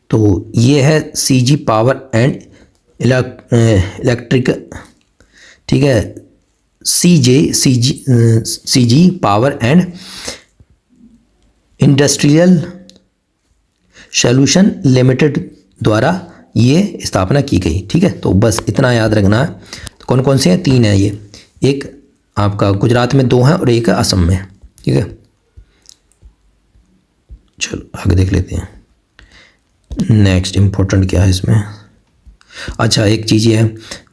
तो ये है सीजी पावर एंड इलेक्ट्रिक। ठीक है, CG power and industrial solution limited द्वारा ये स्थापना की गई। ठीक है, तो बस इतना याद रखना है। तो कौन कौन से हैं, 3 हैं ये, एक आपका गुजरात में 2 हैं और एक है असम में। ठीक है, चलो आगे देख लेते हैं। नेक्स्ट इम्पोर्टेंट क्या है इसमें, अच्छा एक चीज़ ये है,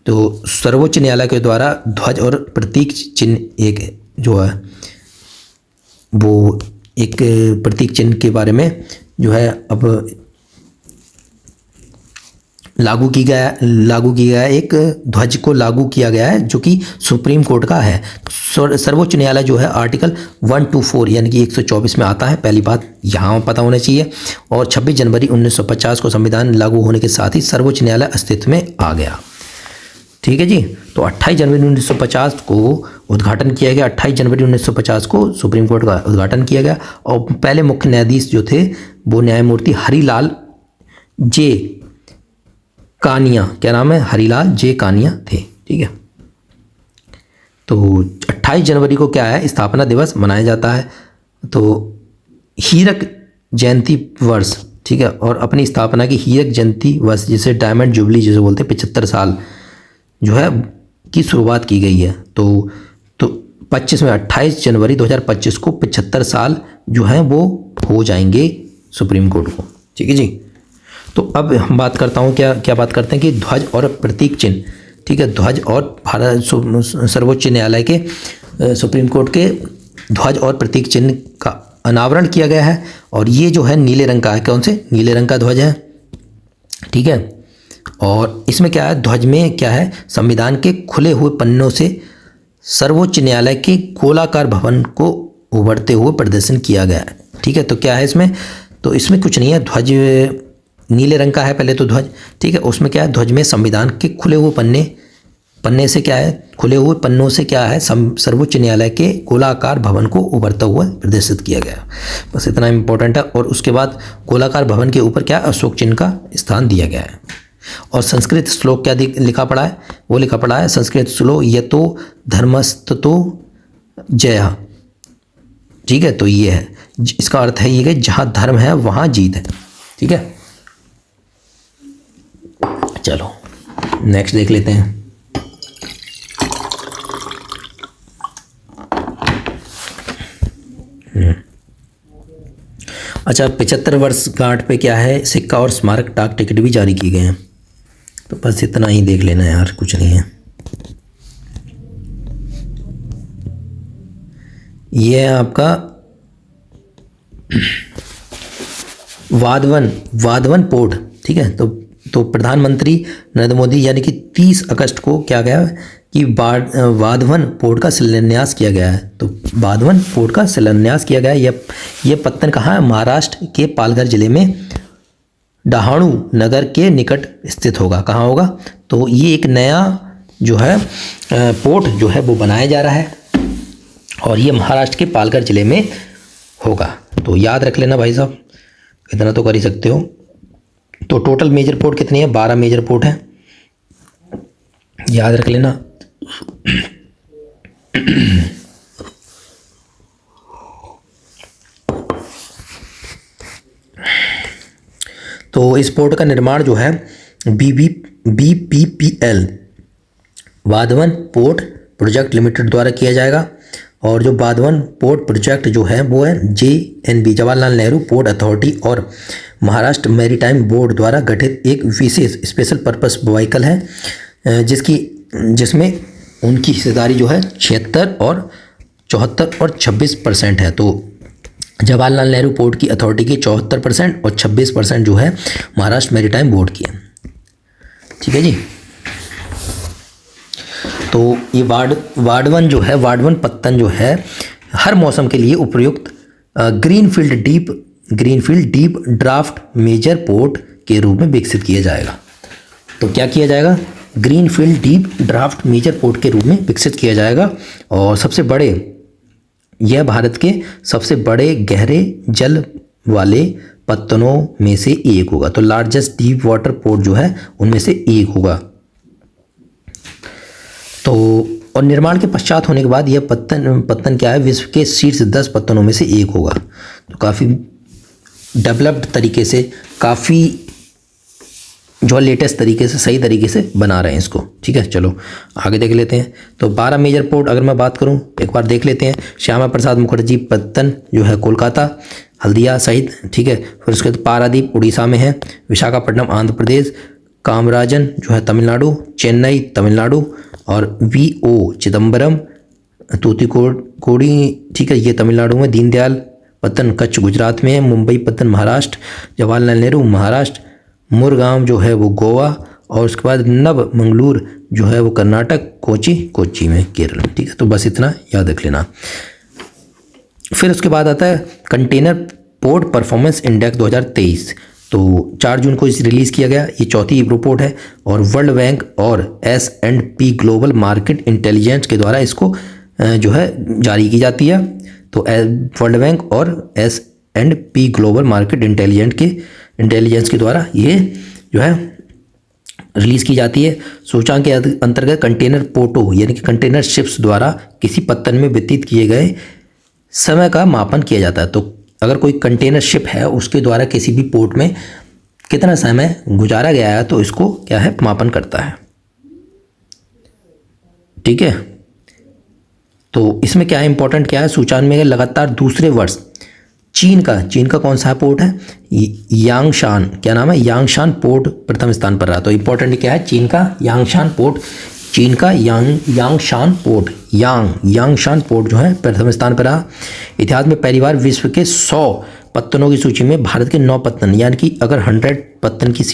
तो सर्वोच्च न्यायालय के द्वारा ध्वज और प्रतीक चिन्ह एक जो है वो एक प्रतीक चिन्ह के बारे में जो है अब लागू किया गया एक ध्वज को लागू किया गया है जो कि सुप्रीम कोर्ट का है। सर्वोच्च न्यायालय जो है आर्टिकल 124 यानी कि 124 में आता है, पहली बात यहाँ पता होना चाहिए। और 26 जनवरी 1950 को संविधान लागू होने के साथ ही सर्वोच्च न्यायालय अस्तित्व में आ गया। ठीक है जी, तो 28 जनवरी 1950 को उद्घाटन किया गया। 28 जनवरी 1950 को सुप्रीम कोर्ट का उद्घाटन किया गया और पहले मुख्य न्यायाधीश जो थे वो न्यायमूर्ति हरिलाल जे कानिया, क्या नाम है, हरिलाल जे कानिया थे। ठीक है, तो 28 जनवरी को क्या है, स्थापना दिवस मनाया जाता है। तो हीरक जयंती वर्ष, ठीक है, और अपनी स्थापना की हीरक जयंती वर्ष जिसे डायमंड जुबली जिसे बोलते हैं 75 साल जो है की शुरुआत की गई है। तो 28 जनवरी 2025 को 75 साल जो हैं वो हो जाएंगे सुप्रीम कोर्ट को। ठीक है जी, तो अब हम बात करता हूँ क्या बात करते हैं कि ध्वज और प्रतीक चिन्ह। ठीक है, ध्वज और भारत सर्वोच्च न्यायालय के सुप्रीम कोर्ट के ध्वज और प्रतीक चिन्ह का अनावरण किया गया है और ये जो है नीले रंग का है। कौन से, नीले रंग का ध्वज है। ठीक है, और इसमें क्या है, ध्वज में क्या है, संविधान के खुले हुए पन्नों से सर्वोच्च न्यायालय के गोलाकार भवन को उभरते हुए प्रदर्शन किया गया है। ठीक है, तो क्या है इसमें, तो इसमें कुछ नहीं है, नीले रंग का है पहले तो ध्वज, ठीक है। उसमें क्या है, ध्वज में संविधान के खुले हुए पन्ने से क्या है, खुले हुए पन्नों से क्या है, सर्वोच्च न्यायालय के गोलाकार भवन को उभरता हुआ प्रदर्शित किया गया। बस इतना इंपॉर्टेंट है। और उसके बाद गोलाकार भवन के ऊपर क्या अशोक चिन्ह का स्थान दिया गया है। और संस्कृत श्लोक क्या लिखा पड़ा है, वो लिखा पड़ा है संस्कृत श्लोक यतो धर्मस्ततो जय, ठीक है। तो ये है, इसका अर्थ है ये कि जहाँ धर्म है वहाँ जीत है, ठीक है। चलो नेक्स्ट देख लेते हैं। अच्छा, 75 वर्ष गांठ पे क्या है, सिक्का और स्मारक डाक टिकट भी जारी किए गए हैं। तो बस इतना ही देख लेना यार, कुछ नहीं है। ये है आपका वाधवन पोर्ट, ठीक है। तो प्रधानमंत्री नरेंद्र मोदी यानी कि 30 अगस्त को क्या गया कि वाधवन पोर्ट का शिलान्यास किया गया है। तो वाधवन पोर्ट का शिलान्यास किया गया है। ये पत्तन कहाँ है, महाराष्ट्र के पालघर जिले में डहाणू नगर के निकट स्थित होगा। कहाँ होगा, तो ये एक नया जो है पोर्ट जो है वो बनाया जा रहा है और ये महाराष्ट्र के पालघर जिले में होगा। तो याद रख लेना भाई साहब, इतना तो कर ही सकते हो। तो टोटल मेजर पोर्ट कितनी है, 12 मेजर पोर्ट है, याद रख लेना। तो इस पोर्ट का निर्माण जो है BPPL Vadhavan port project limited द्वारा किया जाएगा। और जो वाधवन पोर्ट प्रोजेक्ट जो है वो है JNB Jawaharlal Nehru port authority और महाराष्ट्र मैरीटाइम बोर्ड द्वारा गठित एक विशेष स्पेशल पर्पस व्हीकल है, जिसमें उनकी हिस्सेदारी जो है 76 और 74 और 26% है। तो जवाहरलाल नेहरू पोर्ट की अथॉरिटी की 74% और 26% जो है महाराष्ट्र मैरीटाइम बोर्ड की है, ठीक है जी। तो ये वाधवन पत्तन जो है हर मौसम के लिए उपयुक्त greenfield deep draft major port के रूप में विकसित किया जाएगा। तो क्या किया जाएगा, greenfield deep draft major port के रूप में विकसित किया जाएगा। और यह भारत के सबसे बड़े गहरे जल वाले पत्तनों में से एक होगा। तो लार्जेस्ट डीप वाटर पोर्ट जो है उनमें से एक होगा। तो और निर्माण के पश्चात होने के बाद यह पत्तन क्या है, विश्व के शीर्ष 10 पत्तनों में से एक होगा। तो काफ़ी डेवलप्ड तरीके से, काफ़ी जो लेटेस्ट तरीके से, सही तरीके से बना रहे हैं इसको, ठीक है। चलो आगे देख लेते हैं। तो 12 मेजर पोर्ट अगर मैं बात करूं, एक बार देख लेते हैं। श्यामा प्रसाद मुखर्जी पत्तन जो है कोलकाता, हल्दिया सहित, ठीक है। फिर उसके बाद पारादीप उड़ीसा में है, विशाखापट्टनम आंध्र प्रदेश, कामराजन जो है तमिलनाडु, चेन्नई तमिलनाडु, और VO चिदम्बरम तूतीकोड़ी, ठीक है, ये तमिलनाडु में। दीनदयाल पत्तन कच्छ गुजरात में है, मुंबई पत्तन महाराष्ट्र, जवाहरलाल नेहरू महाराष्ट्र, मुरगांव जो है वो गोवा, और उसके बाद नव मंगलूर जो है वो कर्नाटक, कोची में केरल, ठीक है। तो बस इतना याद रख लेना। फिर उसके बाद आता है कंटेनर पोर्ट परफॉर्मेंस इंडेक्स 2023। तो 4 जून को इसे रिलीज़ किया गया। ये चौथी रिपोर्ट है और वर्ल्ड बैंक और S&P ग्लोबल मार्केट इंटेलिजेंस के द्वारा इसको जो है जारी की जाती है। तो वर्ल्ड बैंक और S&P ग्लोबल मार्केट इंटेलिजेंस के द्वारा ये जो है रिलीज़ की जाती है। सूचकांक के अंतर्गत कंटेनर पोर्टों यानी कि कंटेनर शिप्स द्वारा किसी पत्तन में व्यतीत किए गए समय का मापन किया जाता है। तो अगर कोई कंटेनर शिप है उसके द्वारा किसी भी पोर्ट में कितना समय गुजारा गया है तो इसको क्या है, मापन करता है, ठीक है। तो इसमें क्या है, इंपॉर्टेंट क्या है, सूचकांक में लगातार दूसरे वर्ष चीन का कौन सा पोर्ट है, यांगशान, क्या नाम है, यांगशान पोर्ट प्रथम स्थान पर रहा। तो इंपॉर्टेंट क्या है, चीन का यांगशान पोर्ट जो है प्रथम स्थान पर रहा। इतिहास में पहली बार विश्व के 100 पत्तनों की सूची में भारत के 9 पत्तन, यानी कि अगर 100 पत्तन की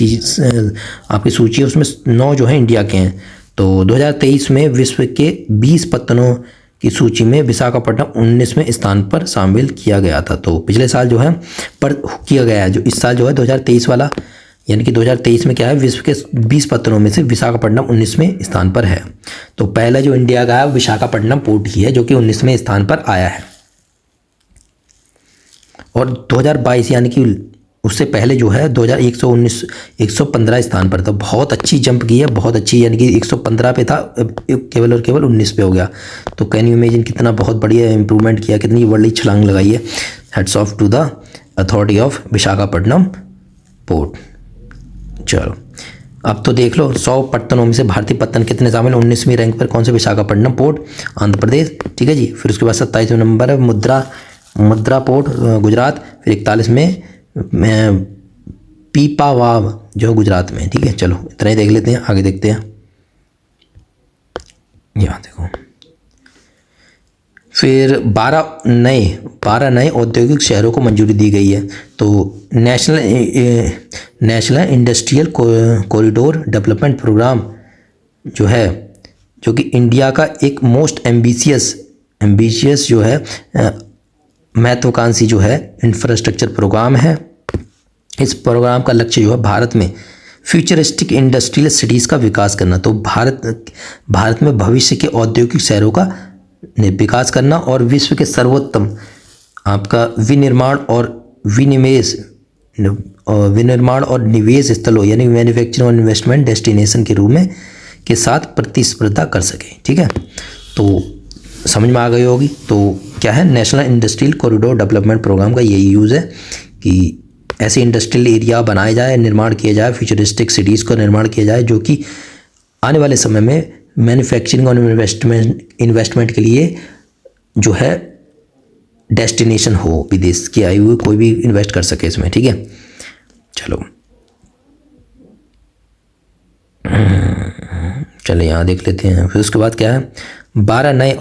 आपकी सूची है उसमें 9 जो है इंडिया के हैं। तो 2023 में विश्व के 20 पत्तनों की सूची में विशाखापट्टनम 19वें स्थान पर शामिल किया गया था। तो पिछले साल जो है पर किया गया है, जो इस साल जो है 2023 वाला यानी कि 2023 में क्या है, विश्व के 20 पत्तनों में से विशाखापट्टनम 19वें स्थान पर है। तो पहला जो इंडिया का है विशाखापट्टनम पोर्ट ही है जो कि 19वें स्थान पर आया है। और 2022 यानी कि उससे पहले जो है 115 स्थान पर था। बहुत अच्छी जंप की है, बहुत अच्छी, यानी कि 115 पे था, केवल और केवल 19 पे हो गया। तो कैन यू इमेजिन कितना बहुत बढ़िया इंप्रूवमेंट किया, कितनी बड़ी छलांग लगाई है। Hats off to the authority of Visakhapatnam port. चलो अब तो देख लो 100 पत्तनों में से भारतीय पत्तन कितने शामिल, 19वीं रैंक पर कौन से, विशाखापट्टनम पोर्ट आंध्र प्रदेश, ठीक है जी। फिर उसके बाद 27वें नंबर है मुद्रा पोर्ट गुजरात, फिर 41 में पीपावाव जो गुजरात में, ठीक है। चलो इतना ही देख लेते हैं, आगे देखते हैं। यहाँ देखो फिर 12 नए औद्योगिक शहरों को मंजूरी दी गई है। तो national industrial corridor development programme जो है, जो कि इंडिया का एक मोस्ट एम्बिशियस जो है महत्वाकांक्षी जो है इंफ्रास्ट्रक्चर प्रोग्राम है। इस प्रोग्राम का लक्ष्य जो है भारत में फ्यूचरिस्टिक इंडस्ट्रियल सिटीज़ का विकास करना। तो भारत में भविष्य के औद्योगिक शहरों का विकास करना और विश्व के सर्वोत्तम आपका विनिर्माण और निवेश स्थलों यानी मैन्युफैक्चरिंग और इन्वेस्टमेंट डेस्टिनेशन के रूप में के साथ प्रतिस्पर्धा कर सके, ठीक है। तो समझ में आ गई होगी। तो क्या है, national industrial corridor development programme का यही यूज़ है कि ऐसे इंडस्ट्रियल एरिया बनाए जाए, निर्माण किया जाए, फ्यूचरिस्टिक सिटीज़ को निर्माण किया जाए जो कि आने वाले समय में मैन्युफैक्चरिंग और इन्वेस्टमेंट के लिए जो है डेस्टिनेशन हो, विदेश के आए हुए कोई भी इन्वेस्ट कर सके इसमें, ठीक है। चलो चलिए यहाँ देख लेते हैं। फिर उसके बाद क्या है, 12 नए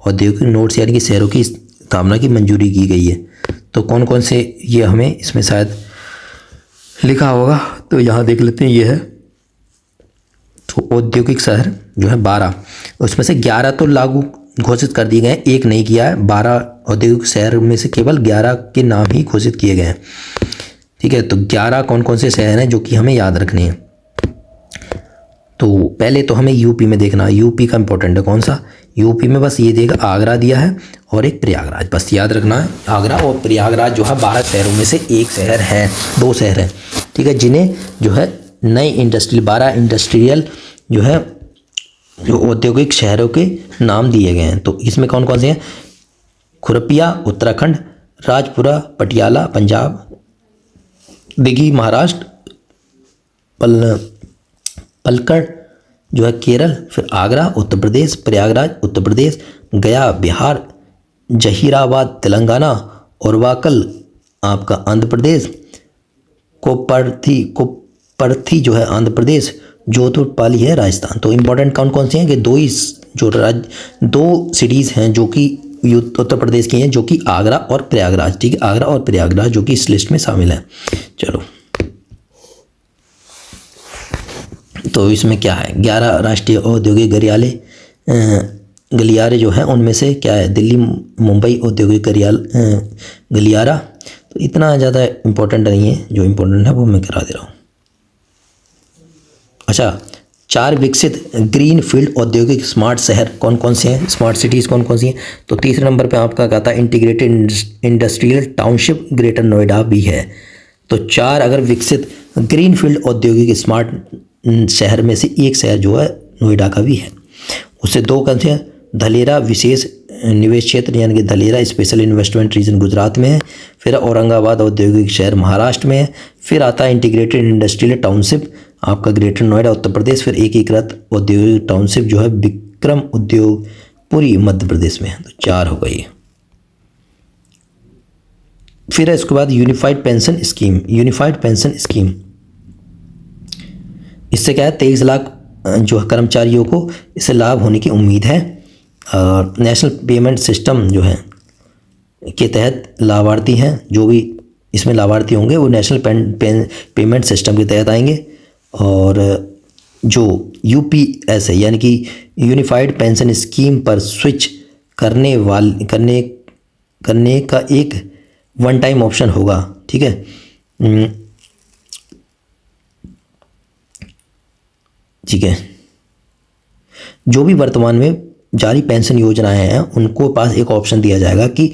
औद्योगिक नोड्स यानी कि शहरों की स्थापना की मंजूरी की गई है। तो कौन कौन से, ये हमें इसमें शायद लिखा होगा, तो यहाँ देख लेते हैं। ये है तो औद्योगिक शहर जो है 12, उसमें से 11 तो लागू घोषित कर दिए गए हैं, एक नहीं किया है। 12 औद्योगिक शहर में से केवल 11 के नाम ही घोषित किए गए हैं, ठीक है। तो 11 कौन कौन से शहर हैं जो कि हमें याद रखने हैं। तो पहले तो हमें यूपी में देखना, यूपी का इंपॉर्टेंट है कौन सा, यूपी में बस ये देगा आगरा दिया है और एक प्रयागराज, बस याद रखना है। आगरा और प्रयागराज जो है 12 शहरों में से एक शहर है, 2 शहर हैं, ठीक है, जिन्हें जो है नई इंडस्ट्रियल 12 इंडस्ट्रियल जो है जो औद्योगिक शहरों के नाम दिए गए हैं। तो इसमें कौन कौन से हैं, खुरपिया उत्तराखंड, राजपुरा पटियाला पंजाब, दिघी महाराष्ट्र, पलक्कड़ जो है केरल, फिर आगरा उत्तर प्रदेश, प्रयागराज उत्तर प्रदेश, गया बिहार, जहीराबाद तेलंगाना, और वाकल आपका आंध्र प्रदेश, कोपरथी जो है आंध्र प्रदेश, जोधपुर पाली है राजस्थान। तो इम्पोर्टेंट कौन कौन से हैं कि 2 सिटीज़ हैं जो कि उत्तर प्रदेश की हैं, जो कि आगरा और प्रयागराज, ठीक है, आगरा और प्रयागराज जो कि इस लिस्ट में शामिल हैं। चलो तो इसमें क्या है, 11 राष्ट्रीय औद्योगिक गलियारे जो हैं उनमें से क्या है, दिल्ली मुंबई औद्योगिक गलियारा। तो इतना ज़्यादा इम्पोर्टेंट नहीं है, जो इम्पोर्टेंट है वो मैं करा दे रहा हूँ। अच्छा, 4 विकसित ग्रीन फील्ड औद्योगिक स्मार्ट शहर कौन कौन से हैं, स्मार्ट सिटीज़ कौन कौन सी हैं। तो तीसरे नंबर पे आपका कहता है integrated industrial township greater Noida भी है। तो 4 अगर विकसित ग्रीन फील्ड औद्योगिक स्मार्ट शहर में से एक शहर जो है नोएडा का भी है। उससे 2 कौन से हैं, धलेरा विशेष निवेश क्षेत्र यानी कि धलेरा स्पेशल इन्वेस्टमेंट रीजन गुजरात में है, फिर औरंगाबाद औद्योगिक शहर महाराष्ट्र में है, फिर आता है इंटीग्रेटेड इंडस्ट्रियल टाउनशिप आपका ग्रेटर नोएडा उत्तर प्रदेश, फिर एकीकृत औद्योगिक टाउनशिप जो है विक्रम उद्योगपुरी मध्य प्रदेश में है। तो 4 हो गई। फिर है इसके बाद यूनिफाइड पेंशन स्कीम। इससे क्या है, 23 लाख जो कर्मचारियों को इससे लाभ होने की उम्मीद है। नेशनल पेमेंट सिस्टम जो है के तहत लाभार्थी हैं, जो भी इसमें लाभार्थी होंगे वो नेशनल पेमेंट सिस्टम के तहत आएंगे। और जो यूपीएस है यानी कि यूनिफाइड पेंशन स्कीम पर स्विच करने का एक वन टाइम ऑप्शन होगा, ठीक है। ठीक है। जो भी वर्तमान में जारी पेंशन योजनाएं हैं उनको पास एक ऑप्शन दिया जाएगा कि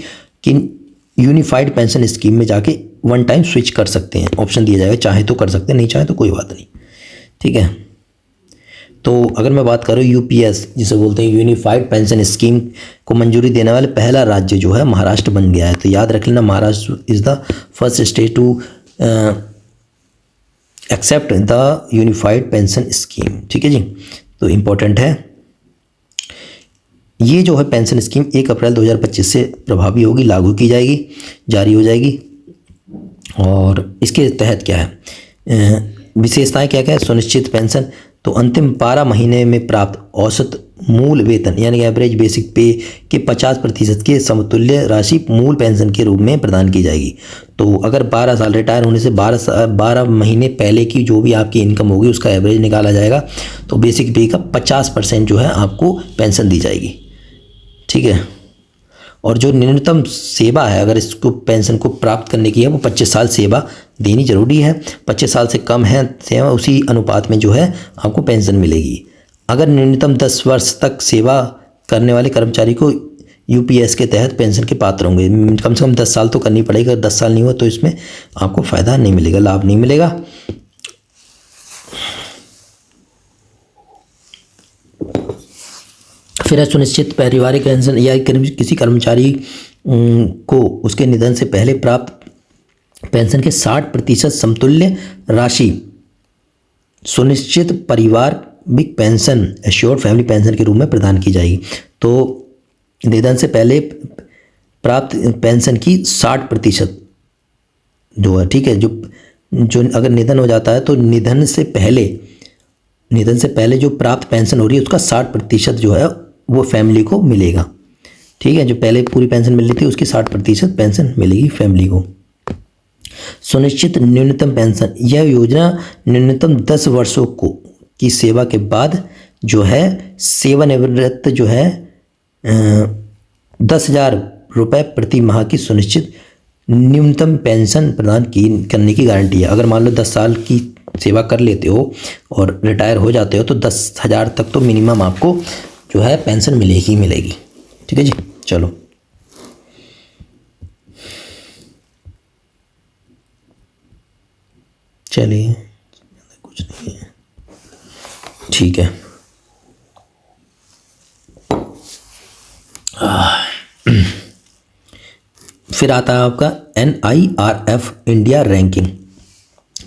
यूनिफाइड पेंशन स्कीम में जाके वन टाइम स्विच कर सकते हैं, ऑप्शन दिया जाएगा। चाहे तो कर सकते हैं, नहीं चाहे तो कोई बात नहीं, ठीक है। तो अगर मैं बात करूँ यूपीएस जिसे बोलते हैं यूनिफाइड पेंशन स्कीम को मंजूरी देने वाले पहला राज्य जो है महाराष्ट्र बन गया है। तो याद रख लेना, Maharashtra is the first state to accept the unified pension scheme, ठीक है जी। तो इम्पोर्टेंट है ये जो है पेंशन स्कीम 1 अप्रैल 2025 से प्रभावी होगी, लागू की जाएगी, जारी हो जाएगी। और इसके तहत क्या है, विशेषताएं क्या क्या है। सुनिश्चित पेंशन, तो अंतिम 12 महीने में प्राप्त औसत मूल वेतन यानी एवरेज बेसिक पे के 50% के समतुल्य राशि मूल पेंशन के रूप में प्रदान की जाएगी। तो अगर 12 साल रिटायर होने से 12 महीने पहले की जो भी आपकी इनकम होगी उसका एवरेज निकाला जाएगा, तो बेसिक पे का 50% जो है आपको पेंशन दी जाएगी, ठीक है। और जो न्यूनतम सेवा है, अगर इसको पेंशन को प्राप्त करने की है वो 25 साल सेवा देनी जरूरी है। 25 साल से कम है सेवा, उसी अनुपात में जो है आपको पेंशन मिलेगी। अगर न्यूनतम 10 वर्ष तक सेवा करने वाले कर्मचारी को यूपीएस के तहत पेंशन के पात्र होंगे। कम से कम 10 साल तो करनी पड़ेगी, अगर 10 साल नहीं हुआ तो इसमें आपको फ़ायदा नहीं मिलेगा, लाभ नहीं मिलेगा। फिर है सुनिश्चित पारिवारिक पेंशन या किसी कर्मचारी को उसके निधन से पहले प्राप्त पेंशन के 60% समतुल्य राशि सुनिश्चित पारिवारिक पेंशन एश्योर्ड फैमिली पेंशन के रूप में प्रदान की जाएगी। तो निधन से पहले प्राप्त पेंशन की 60% जो है, ठीक है, जो अगर निधन हो जाता है तो निधन से पहले जो प्राप्त पेंशन हो रही है उसका 60% जो है वो फैमिली को मिलेगा, ठीक है। जो पहले पूरी पेंशन मिल रही थी उसकी 60% पेंशन मिलेगी फैमिली को। सुनिश्चित न्यूनतम पेंशन, यह योजना न्यूनतम 10 वर्षों की सेवा के बाद जो है सेवानिवृत्त जो है 10,000 रुपये प्रति माह की सुनिश्चित न्यूनतम पेंशन प्रदान करने की गारंटी है। अगर मान लो 10 साल की सेवा कर लेते हो और रिटायर हो जाते हो तो 10,000 तक तो मिनिमम आपको जो है पेंशन मिलेगी मिलेगी, ठीक है जी। चलो चलिए, कुछ नहीं है, ठीक है। फिर आता है आपका NIRF इंडिया रैंकिंग।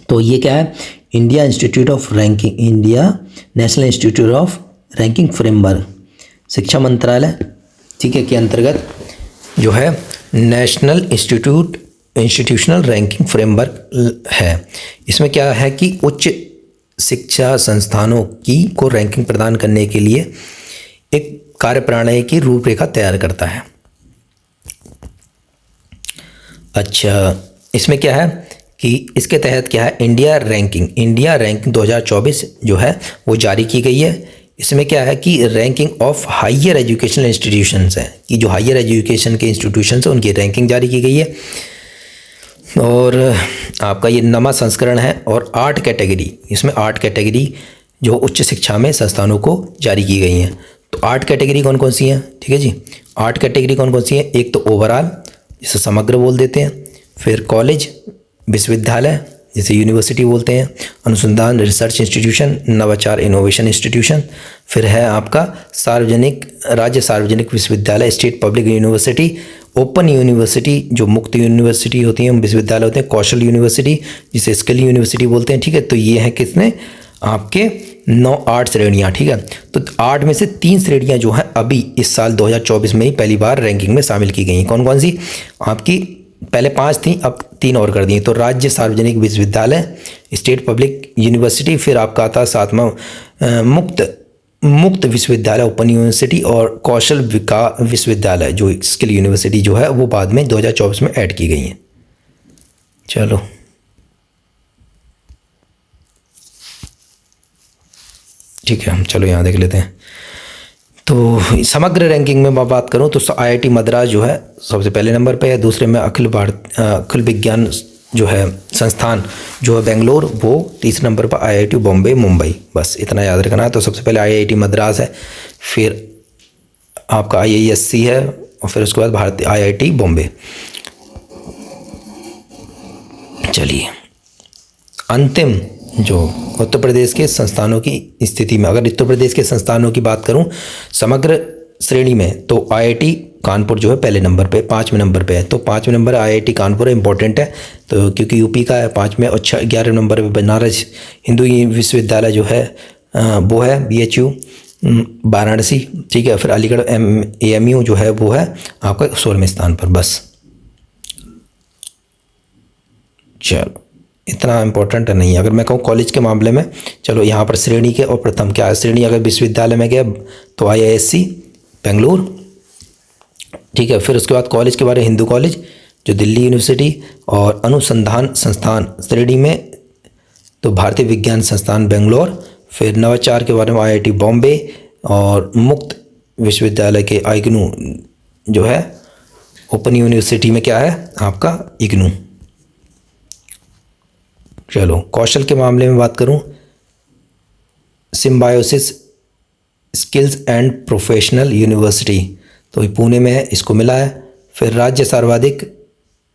तो ये क्या है, India institute of ranking, India national institute of ranking framework, शिक्षा मंत्रालय, ठीक है, के अंतर्गत जो है नेशनल इंस्टीट्यूशनल रैंकिंग फ्रेमवर्क है। इसमें क्या है कि उच्च शिक्षा संस्थानों को रैंकिंग प्रदान करने के लिए एक कार्यप्रणाली की रूपरेखा तैयार करता है। अच्छा, इसमें क्या है कि इसके तहत क्या है, इंडिया रैंकिंग 2024 जो है वो जारी की गई है। इसमें क्या है कि ranking of higher educational institutions है, कि जो हायर एजुकेशन के इंस्टीट्यूशंस हैं उनकी रैंकिंग जारी की गई है। और आपका ये नवा संस्करण है। और 8 कैटेगरी, इसमें 8 कैटेगरी जो उच्च शिक्षा में संस्थानों को जारी की गई हैं। तो 8 कैटेगरी कौन कौन सी हैं, ठीक है जी। 8 कैटेगरी कौन कौन सी हैं, एक तो ओवरऑल जिसे समग्र बोल देते हैं, फिर कॉलेज, विश्वविद्यालय जिसे यूनिवर्सिटी बोलते हैं, अनुसंधान रिसर्च इंस्टीट्यूशन, नवाचार इनोवेशन इंस्टीट्यूशन, फिर है आपका राज्य सार्वजनिक विश्वविद्यालय, state public university, open university जो मुक्त यूनिवर्सिटी होती हैं, विश्वविद्यालय होते हैं, कौशल यूनिवर्सिटी जिसे स्किल यूनिवर्सिटी बोलते हैं, ठीक है। तो ये है किसने, आपके 8 श्रेणियाँ, ठीक है। तो 8 में से 3 श्रेणियाँ जो हैं अभी इस साल 2024 में ही पहली बार रैंकिंग में शामिल की गई हैं। कौन कौन सी, आपकी पहले 5 थी, अब 3 और कर दी। तो राज्य सार्वजनिक विश्वविद्यालय, स्टेट पब्लिक यूनिवर्सिटी, फिर आपका आता 7वां मुक्त विश्वविद्यालय ओपन यूनिवर्सिटी, और कौशल विकास विश्वविद्यालय जो स्किल यूनिवर्सिटी जो है वो बाद में 2024 में ऐड की गई हैं। चलो ठीक है, हम चलो यहाँ देख लेते हैं। तो समग्र रैंकिंग में मैं बात करूँ तो IIT मद्रास जो है सबसे पहले नंबर पे है, दूसरे में अखिल विज्ञान जो है संस्थान जो है बेंगलोर, वो तीसरे नंबर पर IIT बॉम्बे मुंबई, बस इतना याद रखना है। तो सबसे पहले IIT मद्रास है, फिर आपका IISc है, और फिर उसके बाद भारतीय IIT बॉम्बे। चलिए अंतिम जो उत्तर प्रदेश के संस्थानों की स्थिति में, अगर उत्तर प्रदेश के संस्थानों की बात करूं समग्र श्रेणी में, तो IIT कानपुर जो है पहले नंबर पे, 5वें नंबर पे है। तो 5वें नंबर IIT कानपुर है, इंपॉर्टेंट है तो, क्योंकि यूपी का है 5वें। और 11वें नंबर पे बनारस हिंदू विश्वविद्यालय जो है वो है BHU वाराणसी, ठीक है। फिर अलीगढ़ AMU जो है वो है आपका 16वें स्थान पर, बस। चलो इतना इम्पोर्टेंट नहीं है। अगर मैं कहूँ कॉलेज के मामले में, चलो यहाँ पर श्रेणी के और प्रथम क्या है, श्रेणी अगर विश्वविद्यालय में गया तो IISc बेंगलुरु, ठीक है। फिर उसके बाद कॉलेज के बारे में हिंदू कॉलेज जो दिल्ली यूनिवर्सिटी, और अनुसंधान संस्थान श्रेणी में तो भारतीय विज्ञान संस्थान बेंगलोर। फिर नवाचार के बारे में IIT बॉम्बे, और मुक्त विश्वविद्यालय के IGNU जो है ओपन यूनिवर्सिटी में क्या है आपका IGNU। चलो कौशल के मामले में बात करूं, symbiosis skills and professional university, तो ये पुणे में है, इसको मिला है। फिर राज्य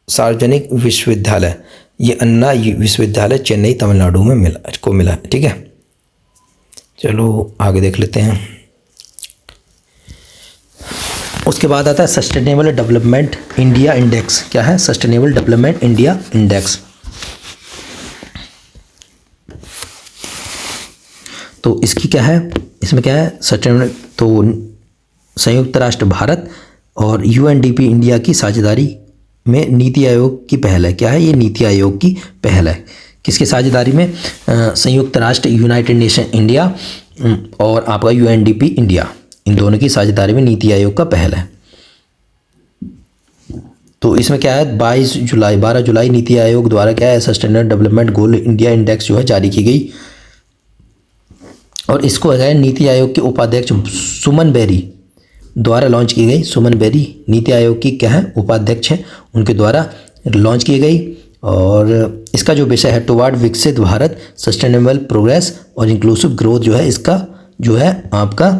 सार्वजनिक विश्वविद्यालय, ये अन्ना विश्वविद्यालय चेन्नई तमिलनाडु में मिला है, ठीक है। चलो आगे देख लेते हैं। उसके बाद आता है सस्टेनेबल डेवलपमेंट इंडिया इंडेक्स। क्या है सस्टेनेबल डेवलपमेंट इंडिया इंडेक्स? तो इसकी क्या है, इसमें क्या है सस्टेनेबल, तो संयुक्त राष्ट्र भारत और UNDP इंडिया की साझेदारी में नीति आयोग की पहल है। क्या है ये नीति आयोग की पहल है, किसकी साझेदारी में? संयुक्त राष्ट्र, यूनाइटेड नेशन इंडिया और आपका UNDP इंडिया, इन दोनों की साझेदारी में नीति आयोग का पहल है। तो इसमें क्या है 12 जुलाई नीति आयोग द्वारा क्या है sustainable development goal India index जो है जारी की गई, और इसको है नीति आयोग के उपाध्यक्ष सुमन बेरी द्वारा लॉन्च की गई। सुमन बेरी नीति आयोग की क्या है उपाध्यक्ष हैं, उनके द्वारा लॉन्च की गई। और इसका जो विषय है टुवार्ड विकसित भारत सस्टेनेबल प्रोग्रेस और इंक्लूसिव ग्रोथ जो है इसका जो है आपका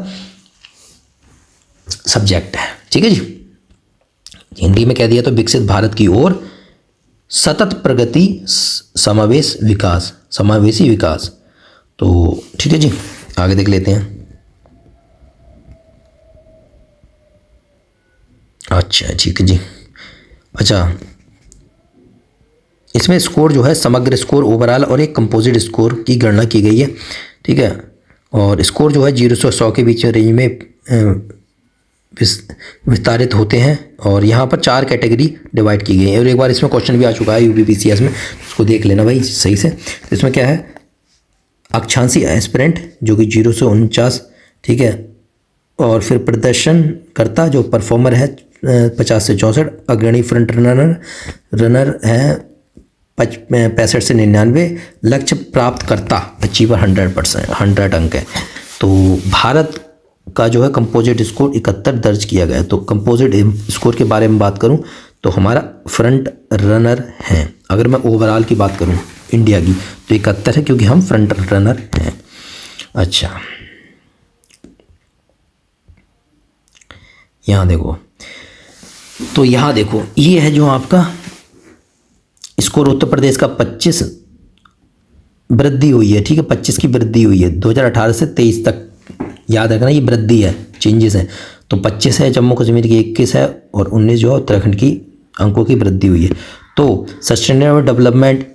सब्जेक्ट है, ठीक है जी। हिंदी में कह दिया तो विकसित भारत की ओर सतत प्रगति समावेशी विकास। तो ठीक है जी, आगे देख लेते हैं। अच्छा ठीक है जी। अच्छा इसमें स्कोर जो है समग्र स्कोर, ओवरऑल और एक कंपोजिट स्कोर की गणना की गई है, ठीक है। और स्कोर जो है 0 से 100 के बीच रेंज में विस्तारित होते हैं, और यहाँ पर 4 कैटेगरी डिवाइड की गई है। और एक बार इसमें क्वेश्चन भी आ चुका है UPPCS में, उसको देख लेना भाई सही से। तो इसमें क्या है अक्षांशी एस्पिरेंट जो कि 0 से 49, ठीक है। और फिर प्रदर्शनकर्ता जो परफॉर्मर है 50 से 64, अग्रणी फ्रंट रनर है 65 से 99, लक्ष्य प्राप्तकर्ता अचीवर 100 अंक है। तो भारत का जो है कंपोजिट स्कोर 71 दर्ज किया गया है। तो कंपोजिट स्कोर के बारे में बात करूं तो हमारा फ्रंट रनर है। अगर मैं ओवरऑल की बात करूं इंडिया की तो 71 है, क्योंकि हम फ्रंट रनर हैं। अच्छा यहाँ देखो, तो यहाँ देखो ये है जो आपका स्कोर उत्तर प्रदेश का 25 वृद्धि हुई है, ठीक है। 25 की वृद्धि हुई है 2018 से 23 तक, याद रखना ये वृद्धि है, चेंजेस है। तो 25 है जम्मू कश्मीर की, 21 है, और 19 जो है उत्तराखंड की अंकों की वृद्धि हुई है। तो sustainable development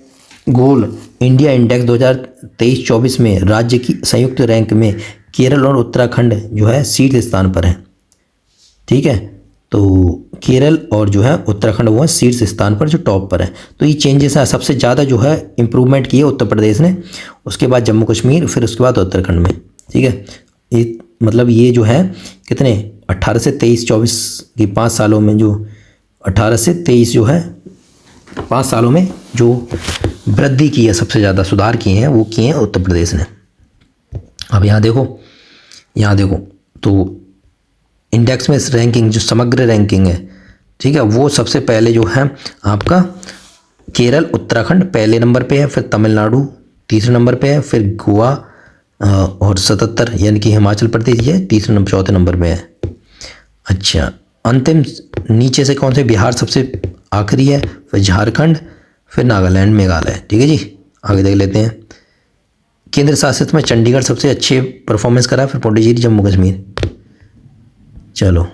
goal India index 2023-24 में राज्य की संयुक्त रैंक में केरल और उत्तराखंड जो है शीर्ष स्थान पर है, ठीक है। तो केरल और जो है उत्तराखंड वो है शीर्ष स्थान पर, जो टॉप पर है। तो ये चेंजेस है, सबसे ज़्यादा जो है इम्प्रूवमेंट की है उत्तर प्रदेश ने, उसके बाद जम्मू कश्मीर, फिर उसके बाद उत्तराखंड में, ठीक है। ये मतलब ये जो है कितने 18 से 23-24 की 5 सालों में, जो 18 से 23 जो है 5 सालों में जो वृद्धि की है, सबसे ज़्यादा सुधार किए हैं वो किए हैं उत्तर प्रदेश ने। अब यहाँ देखो तो इंडेक्स में रैंकिंग जो समग्र रैंकिंग है, ठीक है, वो सबसे पहले जो है आपका केरल उत्तराखंड पहले नंबर पे है, फिर तमिलनाडु तीसरे नंबर पे है, फिर गोवा और 77 यानी कि हिमाचल प्रदेश ये तीसरे नंबर चौथे नंबर पे है। अच्छा, अंतिम नीचे से कौन से, बिहार सबसे आखिरी है, फिर झारखंड, फिर नागालैंड, मेघालय। ठीक है जी, आगे देख लेते हैं। केंद्र शासित में चंडीगढ़ सबसे अच्छे परफॉर्मेंस करा, फिर पुडुचेरी, जम्मू कश्मीर। चलो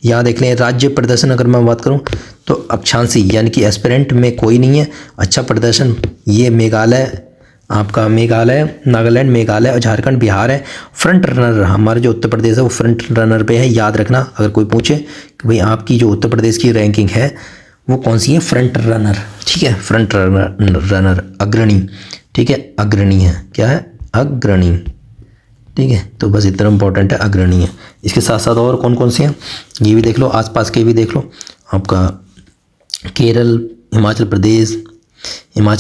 यहाँ देख लें राज्य प्रदर्शन, अगर मैं बात करूँ तो अक्षांशी यानी कि एस्पिरेंट में कोई नहीं है अच्छा प्रदर्शन। ये मेघालय, आपका मेघालय, नागालैंड, मेघालय और झारखंड, बिहार है। फ्रंट रनर हमारा जो उत्तर प्रदेश है वो फ्रंट रनर पे है, याद रखना। अगर कोई पूछे कि भाई आपकी जो उत्तर प्रदेश की रैंकिंग है वो कौन सी है, फ्रंट रनर। ठीक है, फ्रंट रनर अग्रणी। ठीक है, अग्रणी है, क्या है, अग्रणी। ठीक है, तो बस इतना इंपॉर्टेंट है, अग्रणी है। इसके साथ साथ और कौन कौन से हैं ये भी देख लो, आसपास के भी देख लो। आपका केरल, हिमाचल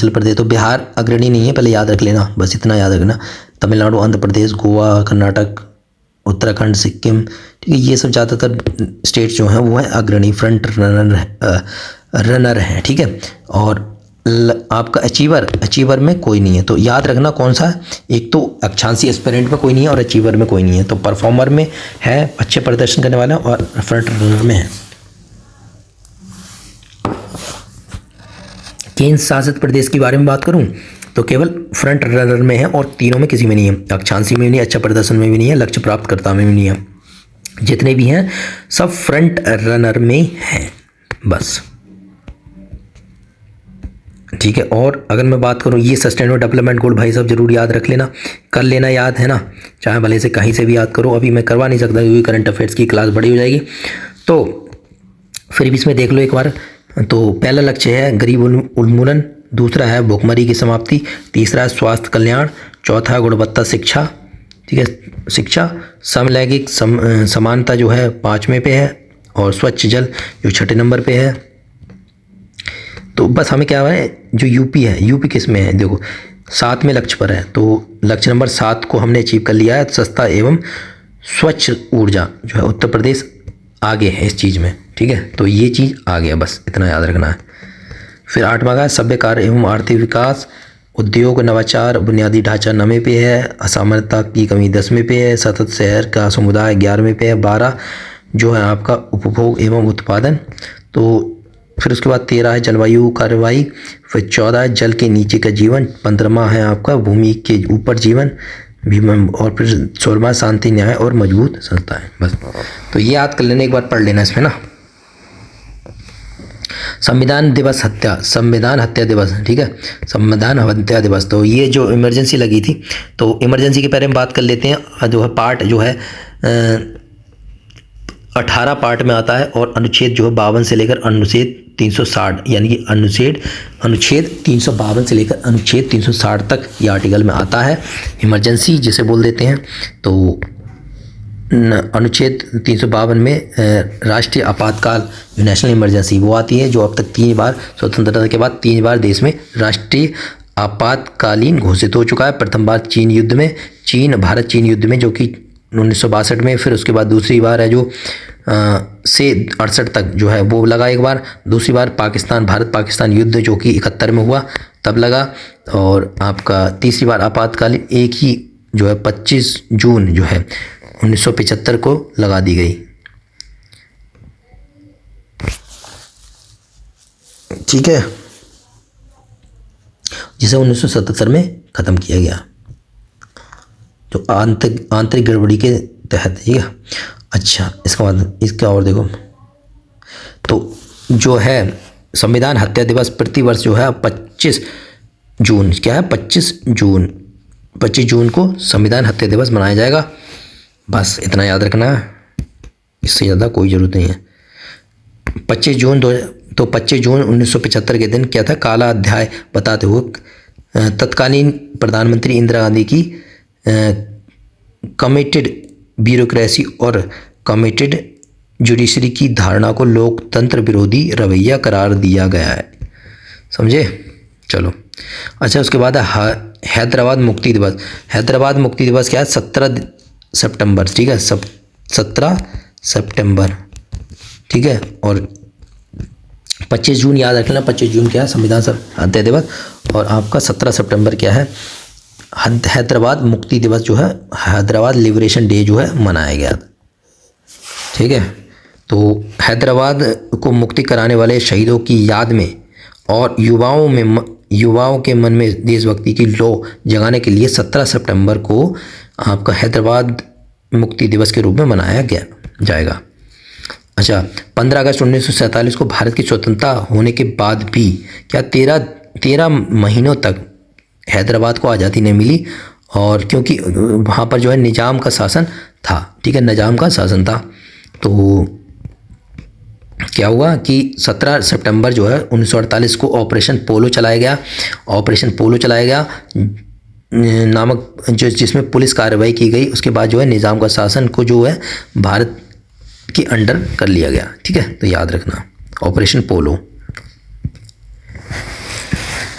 प्रदेश तो बिहार अग्रणी नहीं है, पहले याद रख लेना, बस इतना याद रखना। तमिलनाडु, आंध्र प्रदेश, गोवा, कर्नाटक, उत्तराखंड, सिक्किम। ठीक है, ये सब ज़्यादातर स्टेट जो हैं वो है अग्रणी, फ्रंट रनर है। ठीक है, और आपका अचीवर में कोई नहीं है, तो याद रखना कौन सा है, एक तो अक्षांशी एस्पिरेंट में कोई नहीं है और अचीवर में कोई नहीं है। तो परफॉर्मर में है अच्छे प्रदर्शन करने वाला और फ्रंट रनर में है। केंद्र शासित प्रदेश के बारे में बात करूं तो केवल फ्रंट रनर में है और तीनों में किसी में नहीं है, अक्षांशी में भी नहीं, अच्छा प्रदर्शन में भी नहीं है, लक्ष्य प्राप्तकर्ता में भी नहीं है। जितने भी हैं सब फ्रंट रनर में हैं बस। ठीक है, और अगर मैं बात करूं ये सस्टेनेबल डेवलपमेंट गोल, भाई साहब जरूर याद रख लेना, कर लेना याद, है ना, चाहे भले से कहीं से भी याद करो। अभी मैं करवा नहीं सकता क्योंकि करंट अफेयर्स की क्लास बड़ी हो जाएगी, तो फिर भी इसमें देख लो एक बार। तो पहला लक्ष्य है गरीब उन्मूलन, दूसरा है भुखमरी की समाप्ति, तीसरा है स्वास्थ्य कल्याण, चौथा है गुणवत्ता शिक्षा। ठीक है, शिक्षा, समलैंगिक समानता जो है 5वें पे है, और स्वच्छ जल जो 6ठे नंबर पे है। तो बस हमें क्या है, जो यूपी है, यूपी किस में है, देखो 7वें लक्ष्य पर है, तो लक्ष्य नंबर 7 को हमने अचीव कर लिया है। सस्ता एवं स्वच्छ ऊर्जा जो है उत्तर प्रदेश आगे है इस चीज़ में। ठीक है, तो ये चीज़ आ गया, बस इतना याद रखना है। फिर 8वां का सभ्य कार्य एवं आर्थिक विकास, उद्योग नवाचार, बुनियादी ढांचा 9वें पे है, असमानता की कमी 10वें पे है, सतत शहर का समुदाय 11वें पे है, 12 जो है आपका उपभोग एवं उत्पादन, तो फिर उसके बाद 13 है जलवायु कार्रवाई, फिर 14 है जल के नीचे का जीवन, 15वां है आपका भूमि के ऊपर जीवन, और फिर 16वां शांति, न्याय और मजबूत संस्थाएं। बस तो ये याद कर लेना, एक बार पढ़ लेना इसमें ना। संविधान हत्या दिवस। ठीक है, संविधान हत्या दिवस, तो ये जो इमरजेंसी लगी थी, तो इमरजेंसी के बारे में बात कर लेते हैं। जो है पार्ट जो है 18 पार्ट में आता है, और अनुच्छेद जो है 52 से लेकर अनुच्छेद 360, यानी कि अनुच्छेद 352 से लेकर अनुच्छेद 360 तक ये आर्टिकल में आता है। इमरजेंसी जिसे बोल देते हैं, तो अनुच्छेद 352 में राष्ट्रीय आपातकाल जो नेशनल इमरजेंसी वो आती है, जो अब तक 3 बार स्वतंत्रता के बाद 3 बार देश में राष्ट्रीय आपातकालीन घोषित हो चुका है। प्रथम बार भारत चीन युद्ध में जो कि 1962 में, फिर उसके बाद दूसरी बार है जो से 68 तक जो है वो लगा एक बार, दूसरी बार भारत पाकिस्तान युद्ध जो कि 71 में हुआ तब लगा, और आपका तीसरी बार आपातकालीन एक ही जो है 25 जून जो है 1975 को लगा दी गई। ठीक है, जिसे 1977 में ख़त्म किया गया, जो आंतरिक गड़बड़ी के तहत। ठीक है, अच्छा इसका बाद इसका और देखो, तो जो है संविधान हत्या दिवस प्रतिवर्ष जो है 25 जून, क्या है 25 जून को संविधान हत्या दिवस मनाया जाएगा। बस इतना याद रखना है, इससे ज़्यादा कोई ज़रूरत नहीं है। 25 जून 1975 के दिन क्या था, काला अध्याय बताते हुए तत्कालीन प्रधानमंत्री इंदिरा गांधी की कमिटेड ब्यूरोक्रेसी और कमिटेड जुडिशरी की धारणा को लोकतंत्र विरोधी रवैया करार दिया गया है, समझे। चलो अच्छा, उसके बाद हैदराबाद मुक्ति दिवस। हैदराबाद मुक्ति दिवस क्या है, 17 सितंबर। ठीक है, 17 सितंबर। ठीक है, और 25 जून याद रख लेना, 25 जून क्या है, संविधान अंत्य दिवस। और आपका 17 सितंबर क्या है, हैदराबाद मुक्ति दिवस जो है, हैदराबाद लिबरेशन डे जो है मनाया गया। ठीक है, तो हैदराबाद को मुक्ति कराने वाले शहीदों की याद में और युवाओं के मन में देशभक्ति की लौ जगाने के लिए 17 सितंबर को आपका हैदराबाद मुक्ति दिवस के रूप में मनाया जाएगा। अच्छा, 15 अगस्त 1947 को भारत की स्वतंत्रता होने के बाद भी क्या 13 महीनों तक हैदराबाद को आज़ादी नहीं मिली, और क्योंकि वहाँ पर जो है निज़ाम का शासन था। ठीक है, निज़ाम का शासन था। तो क्या हुआ कि 17 सितंबर जो है 1948 को ऑपरेशन पोलो चलाया गया। ऑपरेशन पोलो चलाया गया नामक जिसमें पुलिस कार्रवाई की गई। उसके बाद जो है निज़ाम का शासन को जो है भारत के अंडर कर लिया गया। ठीक है, तो याद रखना ऑपरेशन पोलो।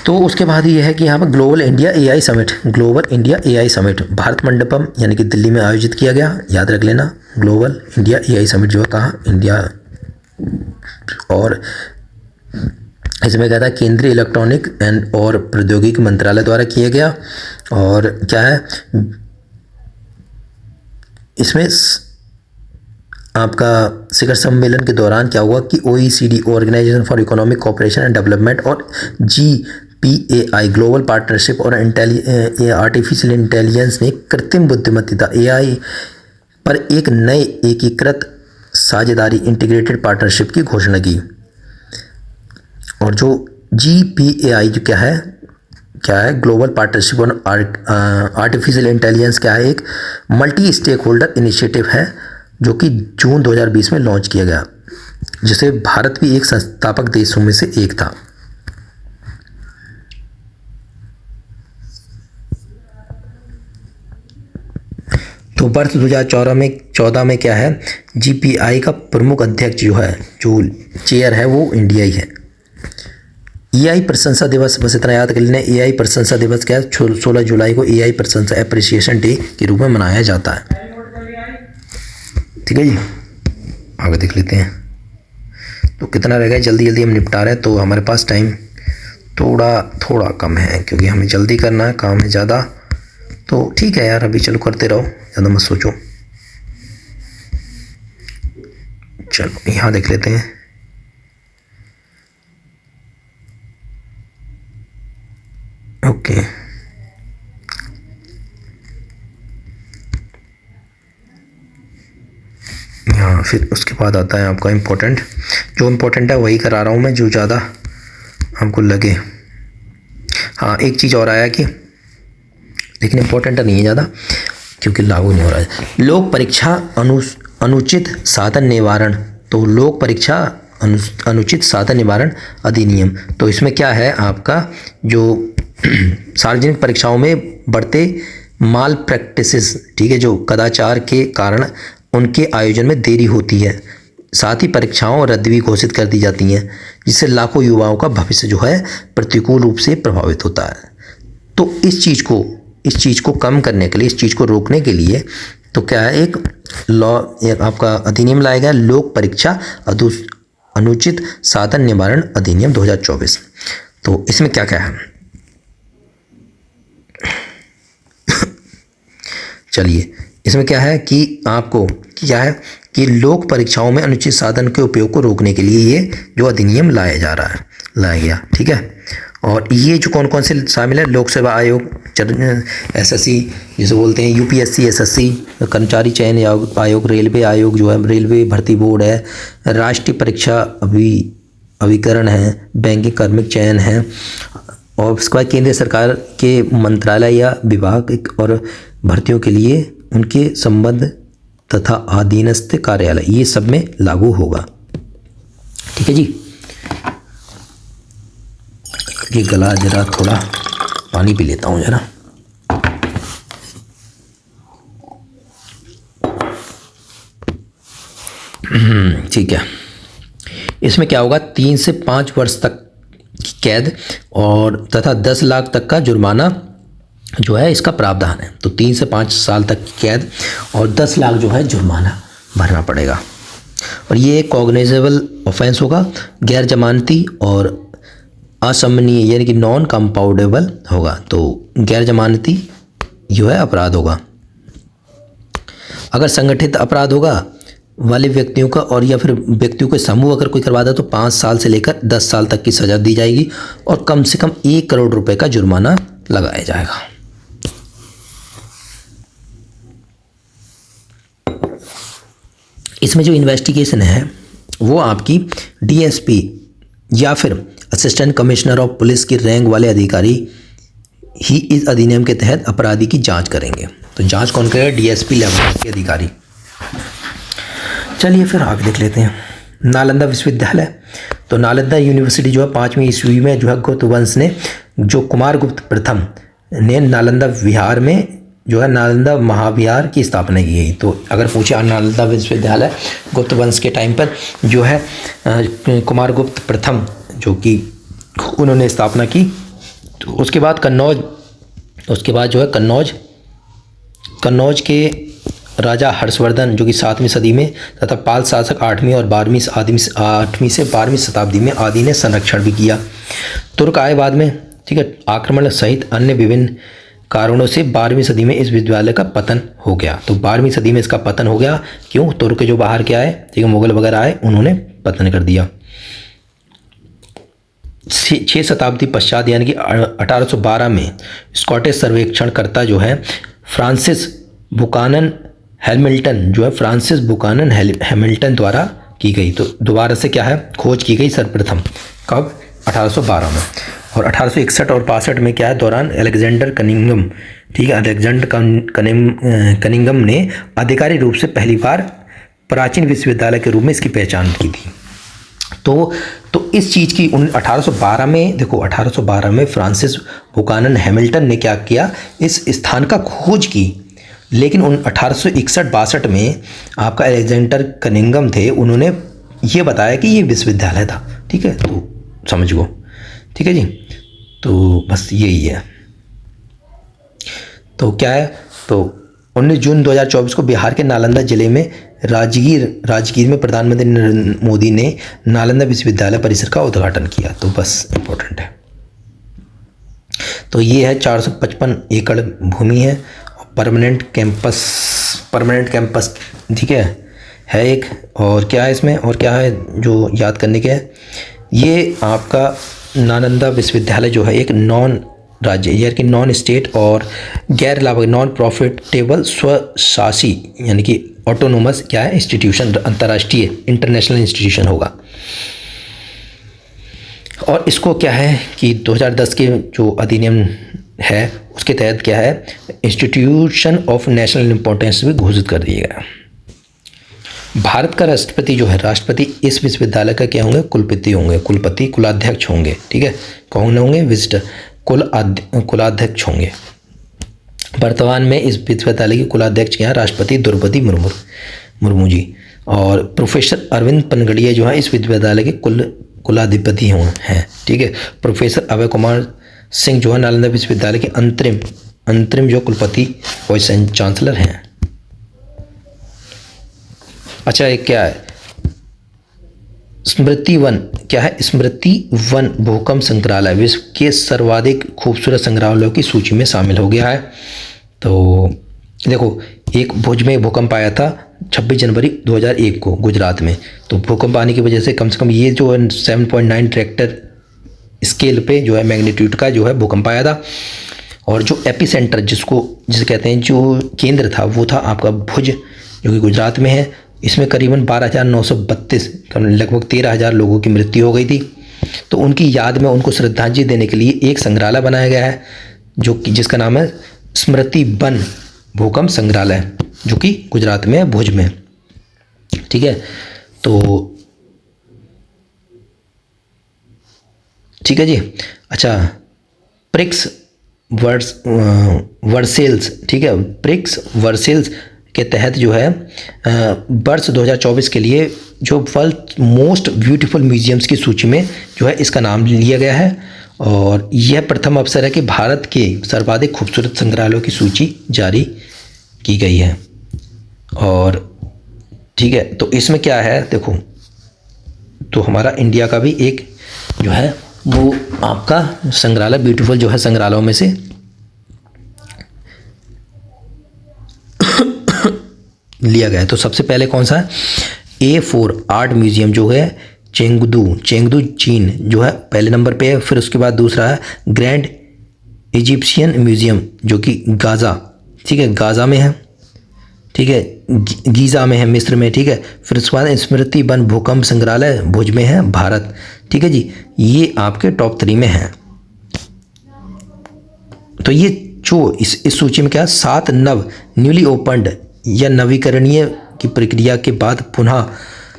तो उसके बाद ये है कि यहाँ पर global India AI summit Bharat Mandapam यानी कि दिल्ली में आयोजित किया गया। याद रख लेना, ग्लोबल इंडिया एआई समिट जो है कहाँ, इंडिया। और इसमें क्या था, केंद्रीय इलेक्ट्रॉनिक एंड और प्रौद्योगिकी मंत्रालय द्वारा किया गया। और क्या है इसमें आपका शिखर सम्मेलन के दौरान क्या हुआ कि OECD organisation for economic cooperation and development और GPAI ग्लोबल पार्टनरशिप और आर्टिफिशियल इंटेलिजेंस ने कृत्रिम बुद्धिमत्ता AI पर एक नए एकीकृत साझेदारी इंटीग्रेटेड पार्टनरशिप की घोषणा की। और जो GPAI जो क्या है ग्लोबल पार्टनरशिप और आर्टिफिशियल इंटेलिजेंस क्या है, एक मल्टी स्टेक होल्डर इनिशिएटिव है जो कि जून 2020 में लॉन्च किया गया, जिसे भारत भी एक संस्थापक देशों में से एक था। तो वर्ष 2014 में क्या है, GPAI का प्रमुख अध्यक्ष जो है, जो चेयर है, वो इंडिया ही है। AI प्रशंसा दिवस, बस इतना याद कर लेना। AI प्रशंसा दिवस क्या है, 16 जुलाई को AI प्रशंसा एप्रिसिएशन डे के रूप में मनाया जाता है। ठीक है जी, आगे देख लेते हैं। तो कितना रह गया, जल्दी हम निपटा रहे हैं, तो हमारे पास टाइम थोड़ा कम है क्योंकि हमें जल्दी करना है, काम है ज़्यादा। तो ठीक है यार, अभी चलो करते रहो, ज़्यादा मत सोचो। चलो यहाँ देख लेते हैं। ओके, हाँ, फिर उसके बाद आता है आपका इम्पोर्टेंट। जो इम्पोर्टेंट है वही करा रहा हूँ मैं, जो ज़्यादा आपको लगे। हाँ, एक चीज़ और आया कि, लेकिन इम्पोर्टेंट नहीं है ज़्यादा क्योंकि लागू नहीं हो रहा है। लोक परीक्षा अनुचित साधन निवारण। तो लोक परीक्षा अनुचित साधन निवारण अधिनियम, तो इसमें क्या है आपका, जो सार्वजनिक परीक्षाओं में बढ़ते माल प्रैक्टिसेस, ठीक है, जो कदाचार के कारण उनके आयोजन में देरी होती है। साथ ही परीक्षाओं रद्द भी घोषित कर दी जाती हैं, जिससे लाखों युवाओं का भविष्य जो है प्रतिकूल रूप से प्रभावित होता है। तो इस चीज़ को कम करने के लिए, इस चीज़ को रोकने के लिए तो क्या है, एक आपका अधिनियम लाया गया, लोक परीक्षा अनुचित साधन निवारण अधिनियम 2024। तो इसमें क्या क्या है, चलिए इसमें क्या है कि आपको क्या है कि लोक परीक्षाओं में अनुचित साधन के उपयोग को रोकने के लिए ये जो अधिनियम लाया गया। ठीक है, और ये जो कौन कौन से शामिल है, लोक सेवा आयोग, SSC जिसे बोलते हैं, UPSC SSC, कर्मचारी चयन आयोग, रेलवे आयोग जो है, रेलवे भर्ती बोर्ड है, राष्ट्रीय परीक्षा अभिकरण है, बैंकिंग कार्मिक चयन है, और उसके बाद केंद्र सरकार के मंत्रालय या विभाग और भर्तियों के लिए उनके संबंध तथा अधीनस्थ कार्यालय, ये सब में लागू होगा। ठीक है जी, ये गला जरा थोड़ा पानी पी लेता हूँ जरा। ठीक है, इसमें क्या होगा, 3 से 5 वर्ष तक की कैद और तथा 10 लाख तक का जुर्माना जो है इसका प्रावधान है। तो 3 से 5 साल तक की कैद और 10 लाख जो है जुर्माना भरना पड़ेगा। और ये कॉग्निजेबल ऑफेंस होगा, गैर जमानती और असम्मानीय यानी कि नॉन कंपाउंडेबल होगा। तो गैर जमानती जो है अपराध होगा। अगर संगठित अपराध होगा वाले व्यक्तियों का और या फिर व्यक्तियों के समूह अगर कोई करवाता तो 5 साल से लेकर 10 साल तक की सज़ा दी जाएगी और कम से कम 1 करोड़ रुपए का जुर्माना लगाया जाएगा। इसमें जो इन्वेस्टिगेशन है वो आपकी डीएसपी या फिर असिस्टेंट कमिश्नर ऑफ पुलिस की रैंक वाले अधिकारी ही इस अधिनियम के तहत अपराधी की जांच करेंगे। तो जांच कौन करेगा? डीएसपी लेवल के अधिकारी। चलिए फिर आगे देख लेते हैं। नालंदा विश्वविद्यालय, तो नालंदा यूनिवर्सिटी जो है 5वीं ईस्वी में जो है गुप्त वंश ने जो कुमारगुप्त प्रथम ने नालंदा विहार में जो है नालंदा महाविहार की स्थापना की गई। तो अगर पूछे नालंदा विश्वविद्यालय गुप्त वंश के टाइम पर जो है कुमारगुप्त प्रथम जो कि उन्होंने स्थापना की। तो उसके बाद जो है कन्नौज के राजा हर्षवर्धन जो कि 7वीं सदी में तथा पाल शासक 8वीं और 12वीं से 12वीं शताब्दी में आदि ने संरक्षण भी किया। तुर्क आए बाद में, ठीक है, आक्रमण सहित अन्य विभिन्न कारणों से 12वीं सदी में इस विश्वविद्यालय का पतन हो गया। तो 12वीं सदी में इसका पतन हो गया। क्यों? तुर्क जो बाहर के आए, ठीक है, मुगल वगैरह आए, उन्होंने पतन कर दिया। 6 शताब्दी पश्चात यानी कि 1812 में स्कॉटिश सर्वेक्षणकर्ता जो है फ्रांसिस बुकानन हैमिल्टन द्वारा की गई। तो दोबारा से क्या है, खोज की गई सर्वप्रथम। कब? 1812 में। और 1861 और 65 में क्या है, दौरान अलेक्जेंडर कनिंघम, ठीक है, अलेक्जेंडर कनिंघम ने आधिकारिक रूप से पहली बार प्राचीन विश्वविद्यालय के रूप में इसकी पहचान की थी। तो इस चीज़ की 1812 में, देखो 1812 में फ्रांसिस बुकानन हैमिल्टन ने क्या किया, इस स्थान का खोज की। लेकिन 1861-62 में आपका अलेक्जेंडर कनिंघम थे, उन्होंने ये बताया कि ये विश्वविद्यालय था। ठीक है, तो समझ गो। ठीक है जी, तो बस यही है। तो क्या है, तो 19 जून 2024 को बिहार के नालंदा जिले में राजगीर में प्रधानमंत्री नरेंद्र मोदी ने नालंदा विश्वविद्यालय परिसर का उद्घाटन किया। तो बस इम्पोर्टेंट है। तो ये है 455 एकड़ भूमि है, परमानेंट कैंपस, ठीक है एक। और क्या है इसमें, और क्या है जो याद करने के है, ये आपका नालंदा विश्वविद्यालय जो है एक नॉन राज्य यानी कि नॉन स्टेट और गैर लाभकारी नॉन प्रॉफिटेबल स्वशासी यानी कि ऑटोनोमस क्या है इंस्टीट्यूशन, अंतर्राष्ट्रीय इंटरनेशनल इंस्टीट्यूशन होगा। और इसको क्या है कि 2010 के जो अधिनियम है उसके तहत क्या है, इंस्टीट्यूशन ऑफ नेशनल इंपॉर्टेंस भी घोषित कर दिया गया। भारत का राष्ट्रपति जो है, राष्ट्रपति इस विश्वविद्यालय का क्या होंगे, कुलपति होंगे, कुलाध्यक्ष होंगे। ठीक है, कौन होंगे, विजिटर कुलाध्यक्ष होंगे। वर्तमान में इस विश्वविद्यालय के कुलाध्यक्ष क्या है, राष्ट्रपति द्रौपदी मुर्मू जी। और प्रोफेसर अरविंद पनगड़िया जो है इस विश्वविद्यालय के कुलाधिपति हैं। ठीक है, प्रोफेसर अभय कुमार सिंह जो है नालंदा विश्वविद्यालय के अंतरिम जो कुलपति वाइस चांसलर हैं। अच्छा, एक क्या है, स्मृति वन क्या है, स्मृति वन भूकंप संग्रहालय विश्व के सर्वाधिक खूबसूरत संग्रहालयों की सूची में शामिल हो गया है। तो देखो, एक भुज में भूकंप आया था 26 जनवरी 2001 को गुजरात में। तो भूकंप आने की वजह से कम से कम ये जो 7.9 रिक्टर स्केल पे जो है मैग्नीट्यूड का जो है भूकंप आया था। और जो एपिसेंटर जिसे कहते हैं, जो केंद्र था वो था आपका भुज जो कि गुजरात में है। इसमें करीबन 12,932 लगभग 13,000 लोगों की मृत्यु हो गई थी। तो उनकी याद में उनको श्रद्धांजलि देने के लिए एक संग्रहालय बनाया गया है जो कि जिसका नाम है स्मृति वन भूकंप संग्रहालय, जो कि गुजरात में है, भुज में। ठीक है, तो ठीक है जी। अच्छा, प्रिक्स वर्सेल्स, ठीक है, प्रिक्स वर्सेल्स के तहत जो है वर्ष 2024 के लिए जो वर्ल्ड मोस्ट ब्यूटीफुल म्यूजियम्स की सूची में जो है इसका नाम लिया गया है। और यह प्रथम अवसर है कि भारत के सर्वाधिक खूबसूरत संग्रहालयों की सूची जारी की गई है। और ठीक है, तो इसमें क्या है देखो, तो हमारा इंडिया का भी एक जो है वो आपका संग्रहालय ब्यूटीफुल जो है संग्रहालयों में से लिया गया है। तो सबसे पहले कौन सा है, A4 आर्ट म्यूजियम जो है चेंगदू चीन जो है पहले नंबर पे है। फिर उसके बाद दूसरा है ग्रैंड इजिप्शियन म्यूजियम जो कि गाज़ा, ठीक है, गाज़ा में है, ठीक है, गीज़ा में है, मिस्र में, ठीक है। फिर उसके बाद स्मृति वन भूकंप संग्रहालय भुज में है, भारत, ठीक है जी। ये आपके टॉप 3 में है। तो ये जो इस सूची में क्या 7 न्यूली ओपन्ड या नवीकरणीय की प्रक्रिया के बाद पुनः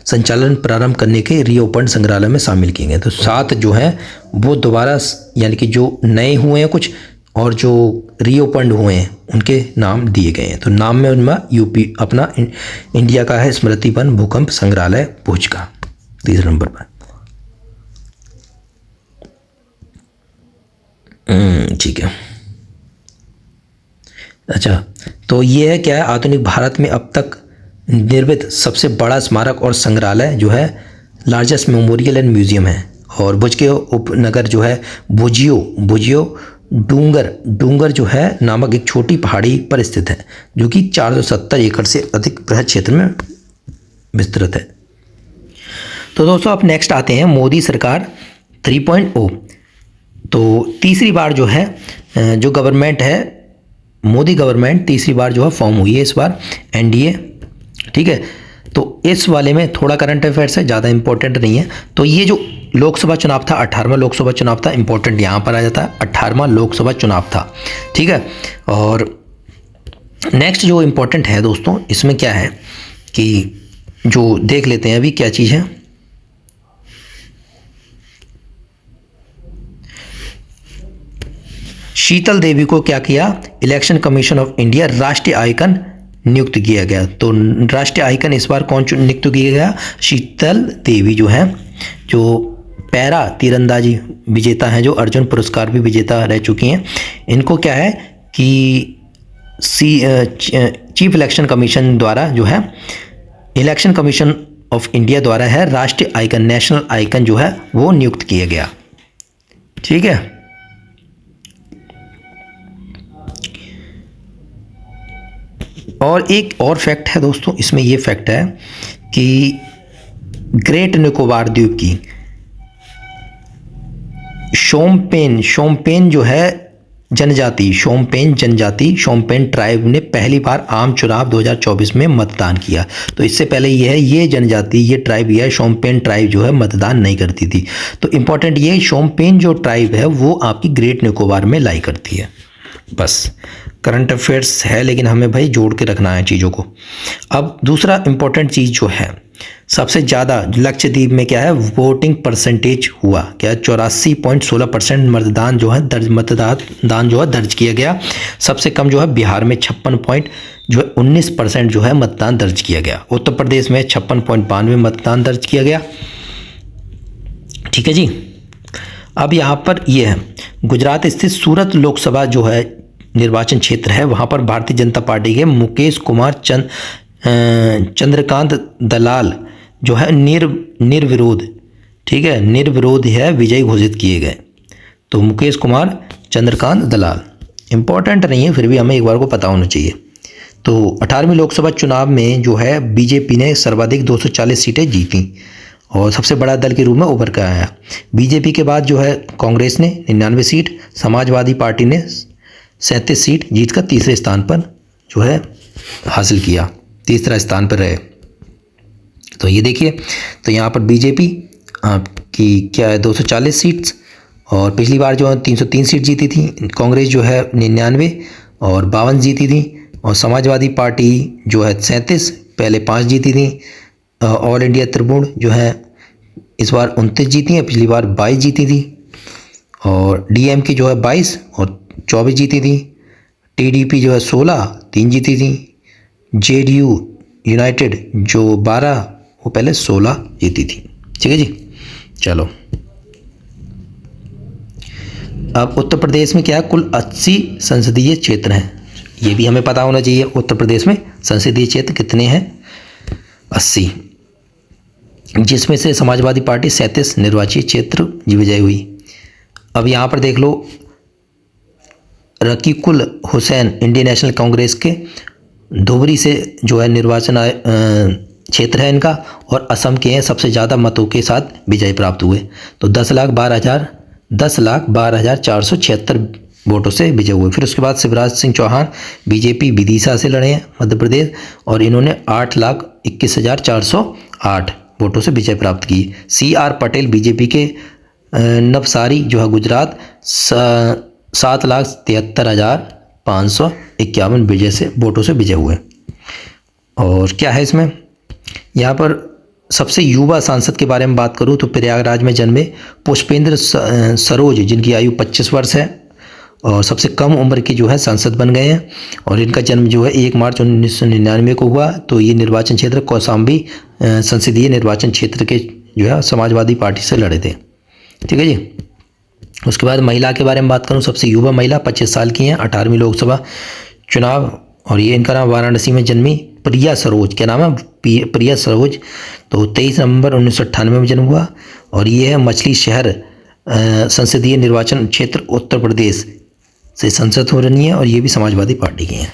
संचालन प्रारंभ करने के रीओपन संग्रहालय में शामिल किए गए। तो 7 जो हैं वो दोबारा यानी कि जो नए हुए हैं कुछ और जो रीओपन्ड हुए हैं उनके नाम दिए गए हैं। तो नाम में उनमें यूपी अपना इंडिया का है स्मृति वन भूकंप संग्रहालय भुज का 3 नंबर पर। ठीक है, अच्छा, तो ये है क्या है, आधुनिक भारत में अब तक निर्मित सबसे बड़ा स्मारक और संग्रहालय जो है लार्जेस्ट मेमोरियल एंड म्यूजियम है। और भुज के उपनगर जो है भुजियो डूंगर जो है नामक एक छोटी पहाड़ी पर स्थित है जो कि 470 एकड़ से अधिक बृहद क्षेत्र में विस्तृत है। तो दोस्तों अब नेक्स्ट आते हैं मोदी सरकार 3.0। तो तीसरी बार जो है जो गवर्नमेंट है मोदी गवर्नमेंट तीसरी बार जो है फॉर्म हुई है इस बार एनडीए, ठीक है। तो इस वाले में थोड़ा करंट अफेयर्स है, ज़्यादा इंपॉर्टेंट नहीं है। तो ये जो लोकसभा चुनाव था 18वां लोकसभा चुनाव था, इंपॉर्टेंट यहाँ पर आ जाता है 18वां लोकसभा चुनाव था, ठीक है। और नेक्स्ट जो इंपॉर्टेंट है दोस्तों इसमें क्या है कि जो देख लेते हैं अभी क्या चीज़ है। शीतल देवी को क्या किया, इलेक्शन कमीशन ऑफ इंडिया राष्ट्रीय आइकन नियुक्त किया गया। तो राष्ट्रीय आइकन इस बार कौन नियुक्त किया गया, शीतल देवी जो है, जो पैरा तीरंदाजी विजेता हैं, जो अर्जुन पुरस्कार भी विजेता रह चुकी हैं। इनको क्या है कि चीफ इलेक्शन कमीशन द्वारा जो है इलेक्शन कमीशन ऑफ इंडिया द्वारा है राष्ट्रीय आइकन नेशनल आइकन जो है वो नियुक्त किया गया, ठीक है। और एक और फैक्ट है दोस्तों इसमें, ये फैक्ट है कि ग्रेट निकोबार द्वीप की शोम्पेन जो है जनजाति शोम्पेन ट्राइब ने पहली बार आम चुनाव 2024 में मतदान किया। तो इससे पहले ये जनजाति ये ट्राइब ये शोम्पेन ट्राइब जो है मतदान नहीं करती थी। तो इम्पोर्टेंट ये शोम्पेन जो ट्राइब है वो आपकी ग्रेट निकोबार में लाई करती है। बस करंट अफेयर्स है लेकिन हमें भाई जोड़ के रखना है चीज़ों को। अब दूसरा इम्पोर्टेंट चीज़ जो है सबसे ज़्यादा लक्षद्वीप में क्या है वोटिंग परसेंटेज हुआ क्या 84.16% मतदान जो है दर्ज किया गया। सबसे कम जो है बिहार में 19% जो है मतदान दर्ज किया गया। उत्तर प्रदेश में 56.92 मतदान दर्ज किया गया, ठीक है जी। अब यहाँ पर ये है गुजरात स्थित सूरत लोकसभा जो है निर्वाचन क्षेत्र है, वहाँ पर भारतीय जनता पार्टी के मुकेश कुमार चंद्रकांत दलाल जो है निर्विरोध, ठीक है, निर्विरोध है विजयी घोषित किए गए। तो मुकेश कुमार चंद्रकांत दलाल इंपॉर्टेंट नहीं है फिर भी हमें एक बार को पता होना चाहिए। तो 18वीं लोकसभा चुनाव में जो है बीजेपी ने सर्वाधिक 240 सीटें जीती और सबसे बड़ा दल के रूप में उभर कर आया। बीजेपी के बाद जो है कांग्रेस ने 99 सीट, समाजवादी पार्टी ने 37 सीट जीतकर तीसरे स्थान पर जो है हासिल किया, तीसरा स्थान पर रहे। तो ये देखिए, तो यहाँ पर बीजेपी आपकी क्या है 240 सीट्स और पिछली बार जो है 303 सीट जीती थी। कांग्रेस जो है 99 और 52 जीती थी और समाजवादी पार्टी जो है 37 पहले 5 जीती थी। ऑल इंडिया त्रिभुवन जो है इस बार 29 जीती हैं, पिछली बार 22 जीती थी। और डीएमके जो है 22 और 24 जीती थी। टीडीपी जो है 16 3 जीती थी। जेडीयू यूनाइटेड जो 12 वो पहले 16 जीती थी, ठीक है जी। चलो अब उत्तर प्रदेश में क्या है कुल 80 संसदीय क्षेत्र हैं, ये भी हमें पता होना चाहिए उत्तर प्रदेश में संसदीय क्षेत्र कितने हैं। 80, जिसमें से समाजवादी पार्टी 37 निर्वाचन क्षेत्र विजयी हुई। अब यहाँ पर देख लो, रकीकुल हुसैन इंडियन नेशनल कांग्रेस के धुबरी से जो है निर्वाचन क्षेत्र है इनका, और असम के हैं सबसे ज़्यादा मतों के साथ विजय प्राप्त हुए। तो 10,12,476 वोटों से विजय हुए। फिर उसके बाद शिवराज सिंह चौहान बीजेपी विदिशा से लड़े हैं मध्य प्रदेश, और इन्होंने 8,21,408 वोटों से विजय प्राप्त की। CR पटेल बीजेपी के नवसारी जो है गुजरात 7,73,551 विजय से वोटों से विजय हुए। और क्या है इसमें, यहाँ पर सबसे युवा सांसद के बारे में बात करूँ तो प्रयागराज में जन्मे पुष्पेंद्र सरोज, जिनकी आयु 25 वर्ष है और सबसे कम उम्र के जो है सांसद बन गए हैं। और इनका जन्म जो है 1 मार्च 1999 को हुआ। तो ये निर्वाचन क्षेत्र कौशाम्बी संसदीय निर्वाचन क्षेत्र के जो है समाजवादी पार्टी से लड़े थे। ठीक है जी। उसके बाद महिला के बारे में बात करूँ, सबसे युवा महिला 25 साल की हैं, 18वीं लोकसभा चुनाव, और ये इनका नाम वाराणसी में जन्मी प्रिया सरोज, क्या नाम है, प्रिया सरोज। तो 23 नवंबर 1998 में जन्म हुआ, और ये है मछली शहर संसदीय निर्वाचन क्षेत्र उत्तर प्रदेश से संसद हो रही है, और ये भी समाजवादी पार्टी की हैं।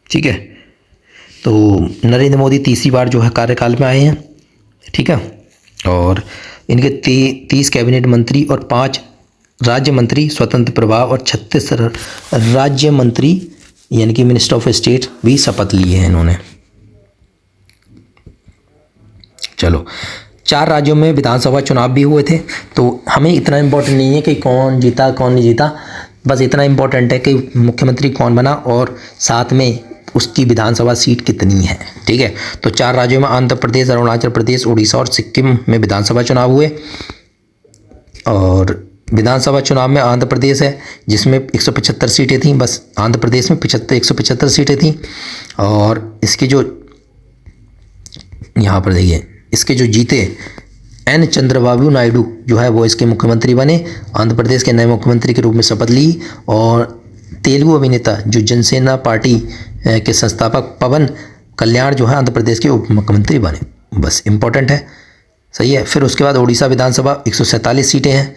ठीक है। तो नरेंद्र मोदी तीसरी बार जो है कार्यकाल में आए हैं। ठीक है। और इनके 30 कैबिनेट मंत्री और 5 राज्य मंत्री स्वतंत्र प्रभाव और 36 राज्य मंत्री यानी कि मिनिस्टर ऑफ स्टेट भी शपथ लिए हैं इन्होंने। चलो, 4 राज्यों में विधानसभा चुनाव भी हुए थे। तो हमें इतना इम्पोर्टेंट नहीं है कि कौन जीता कौन नहीं जीता, बस इतना इम्पोर्टेंट है कि मुख्यमंत्री कौन बना और साथ में उसकी विधानसभा सीट कितनी है। ठीक है। तो 4 राज्यों में आंध्र प्रदेश, अरुणाचल प्रदेश, उड़ीसा और सिक्किम में विधानसभा चुनाव हुए। और विधानसभा चुनाव में आंध्र प्रदेश है जिसमें 175 सीटें थीं, बस आंध्र प्रदेश में 175 सीटें थीं। और इसके जो यहाँ पर देखिए, इसके जो जीते N चंद्रबाबू नायडू जो है वो इसके मुख्यमंत्री बने, आंध्र प्रदेश के नए मुख्यमंत्री के रूप में शपथ ली। और तेलुगु अभिनेता जो जनसेना पार्टी के संस्थापक पवन कल्याण जो है आंध्र प्रदेश के उप मुख्यमंत्री बने। बस इम्पोर्टेंट है, सही है। फिर उसके बाद उड़ीसा विधानसभा 147 सीटें हैं।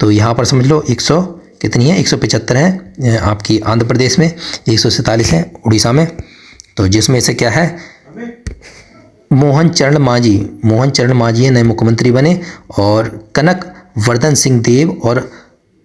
तो यहाँ पर समझ लो 100 कितनी है, 175 हैं आपकी आंध्र प्रदेश में, 147 हैं उड़ीसा में। तो जिसमें से क्या है, मोहन चरण मांझी नए मुख्यमंत्री बने, और कनक वर्धन सिंह देव और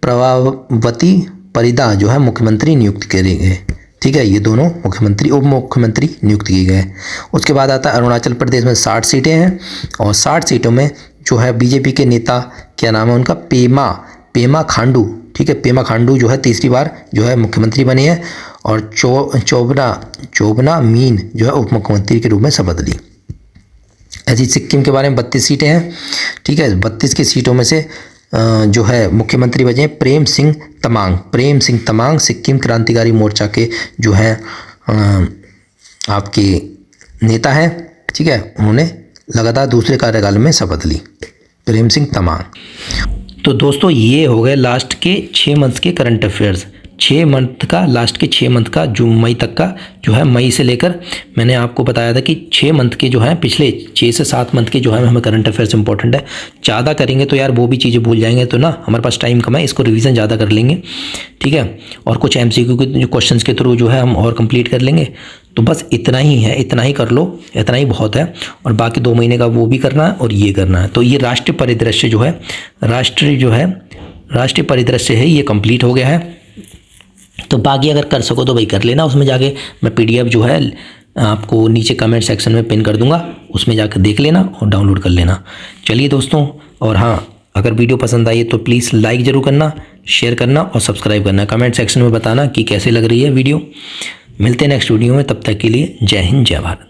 प्रभावती परिदा जो है मुख्यमंत्री नियुक्त किए गए। ठीक है। ये दोनों मुख्यमंत्री उप मुख्यमंत्री नियुक्त किए गए। उसके बाद आता है अरुणाचल प्रदेश में 60 सीटें हैं, और 60 सीटों में जो है बीजेपी के नेता, क्या नाम है उनका, पेमा खांडू। ठीक है। पेमा खांडू जो है तीसरी बार जो है मुख्यमंत्री बने हैं, और चोबना मीन जो है उप मुख्यमंत्री के रूप में शपथ ली। ऐसी सिक्किम के बारे में 32 सीटें हैं। ठीक है। 32 की सीटों में से जो है मुख्यमंत्री बचे प्रेम सिंह तमांग सिक्किम क्रांतिकारी मोर्चा के जो है आपके नेता हैं। ठीक है। उन्होंने लगातार दूसरे कार्यकाल में शपथ ली, प्रेम सिंह तमांग। तो दोस्तों ये हो गए लास्ट के 6 मंथ के करंट अफेयर्स। 6 मंथ का, लास्ट के 6 मंथ का जून मई तक का जो है, मई से लेकर मैंने आपको बताया था कि 6 मंथ के जो है, पिछले 6 से 7 मंथ के जो है हमें करंट अफेयर्स इंपॉर्टेंट है। ज़्यादा करेंगे तो यार वो भी चीज़ें भूल जाएंगे, तो ना हमारे पास टाइम कम है, इसको रिवीजन ज़्यादा कर लेंगे। ठीक है। और कुछ MCQ के जो क्वेश्चन के थ्रू जो है हम और कंप्लीट कर लेंगे। तो बस इतना ही है, इतना ही कर लो, इतना ही बहुत है। और बाकी 2 महीने का वो भी करना है और ये करना है। तो ये राष्ट्रीय परिदृश्य जो है, राष्ट्रीय परिदृश्य है, ये कंप्लीट हो गया है। तो बाकी अगर कर सको तो भाई कर लेना। उसमें जाके मैं PDF जो है आपको नीचे कमेंट सेक्शन में पिन कर दूंगा, उसमें जाकर देख लेना और डाउनलोड कर लेना। चलिए दोस्तों, और हाँ, अगर वीडियो पसंद आई तो प्लीज़ लाइक ज़रूर करना, शेयर करना और सब्सक्राइब करना। कमेंट सेक्शन में बताना कि कैसे लग रही है वीडियो। मिलते हैं नेक्स्ट वीडियो में, तब तक के लिए जय हिंद जय भारत।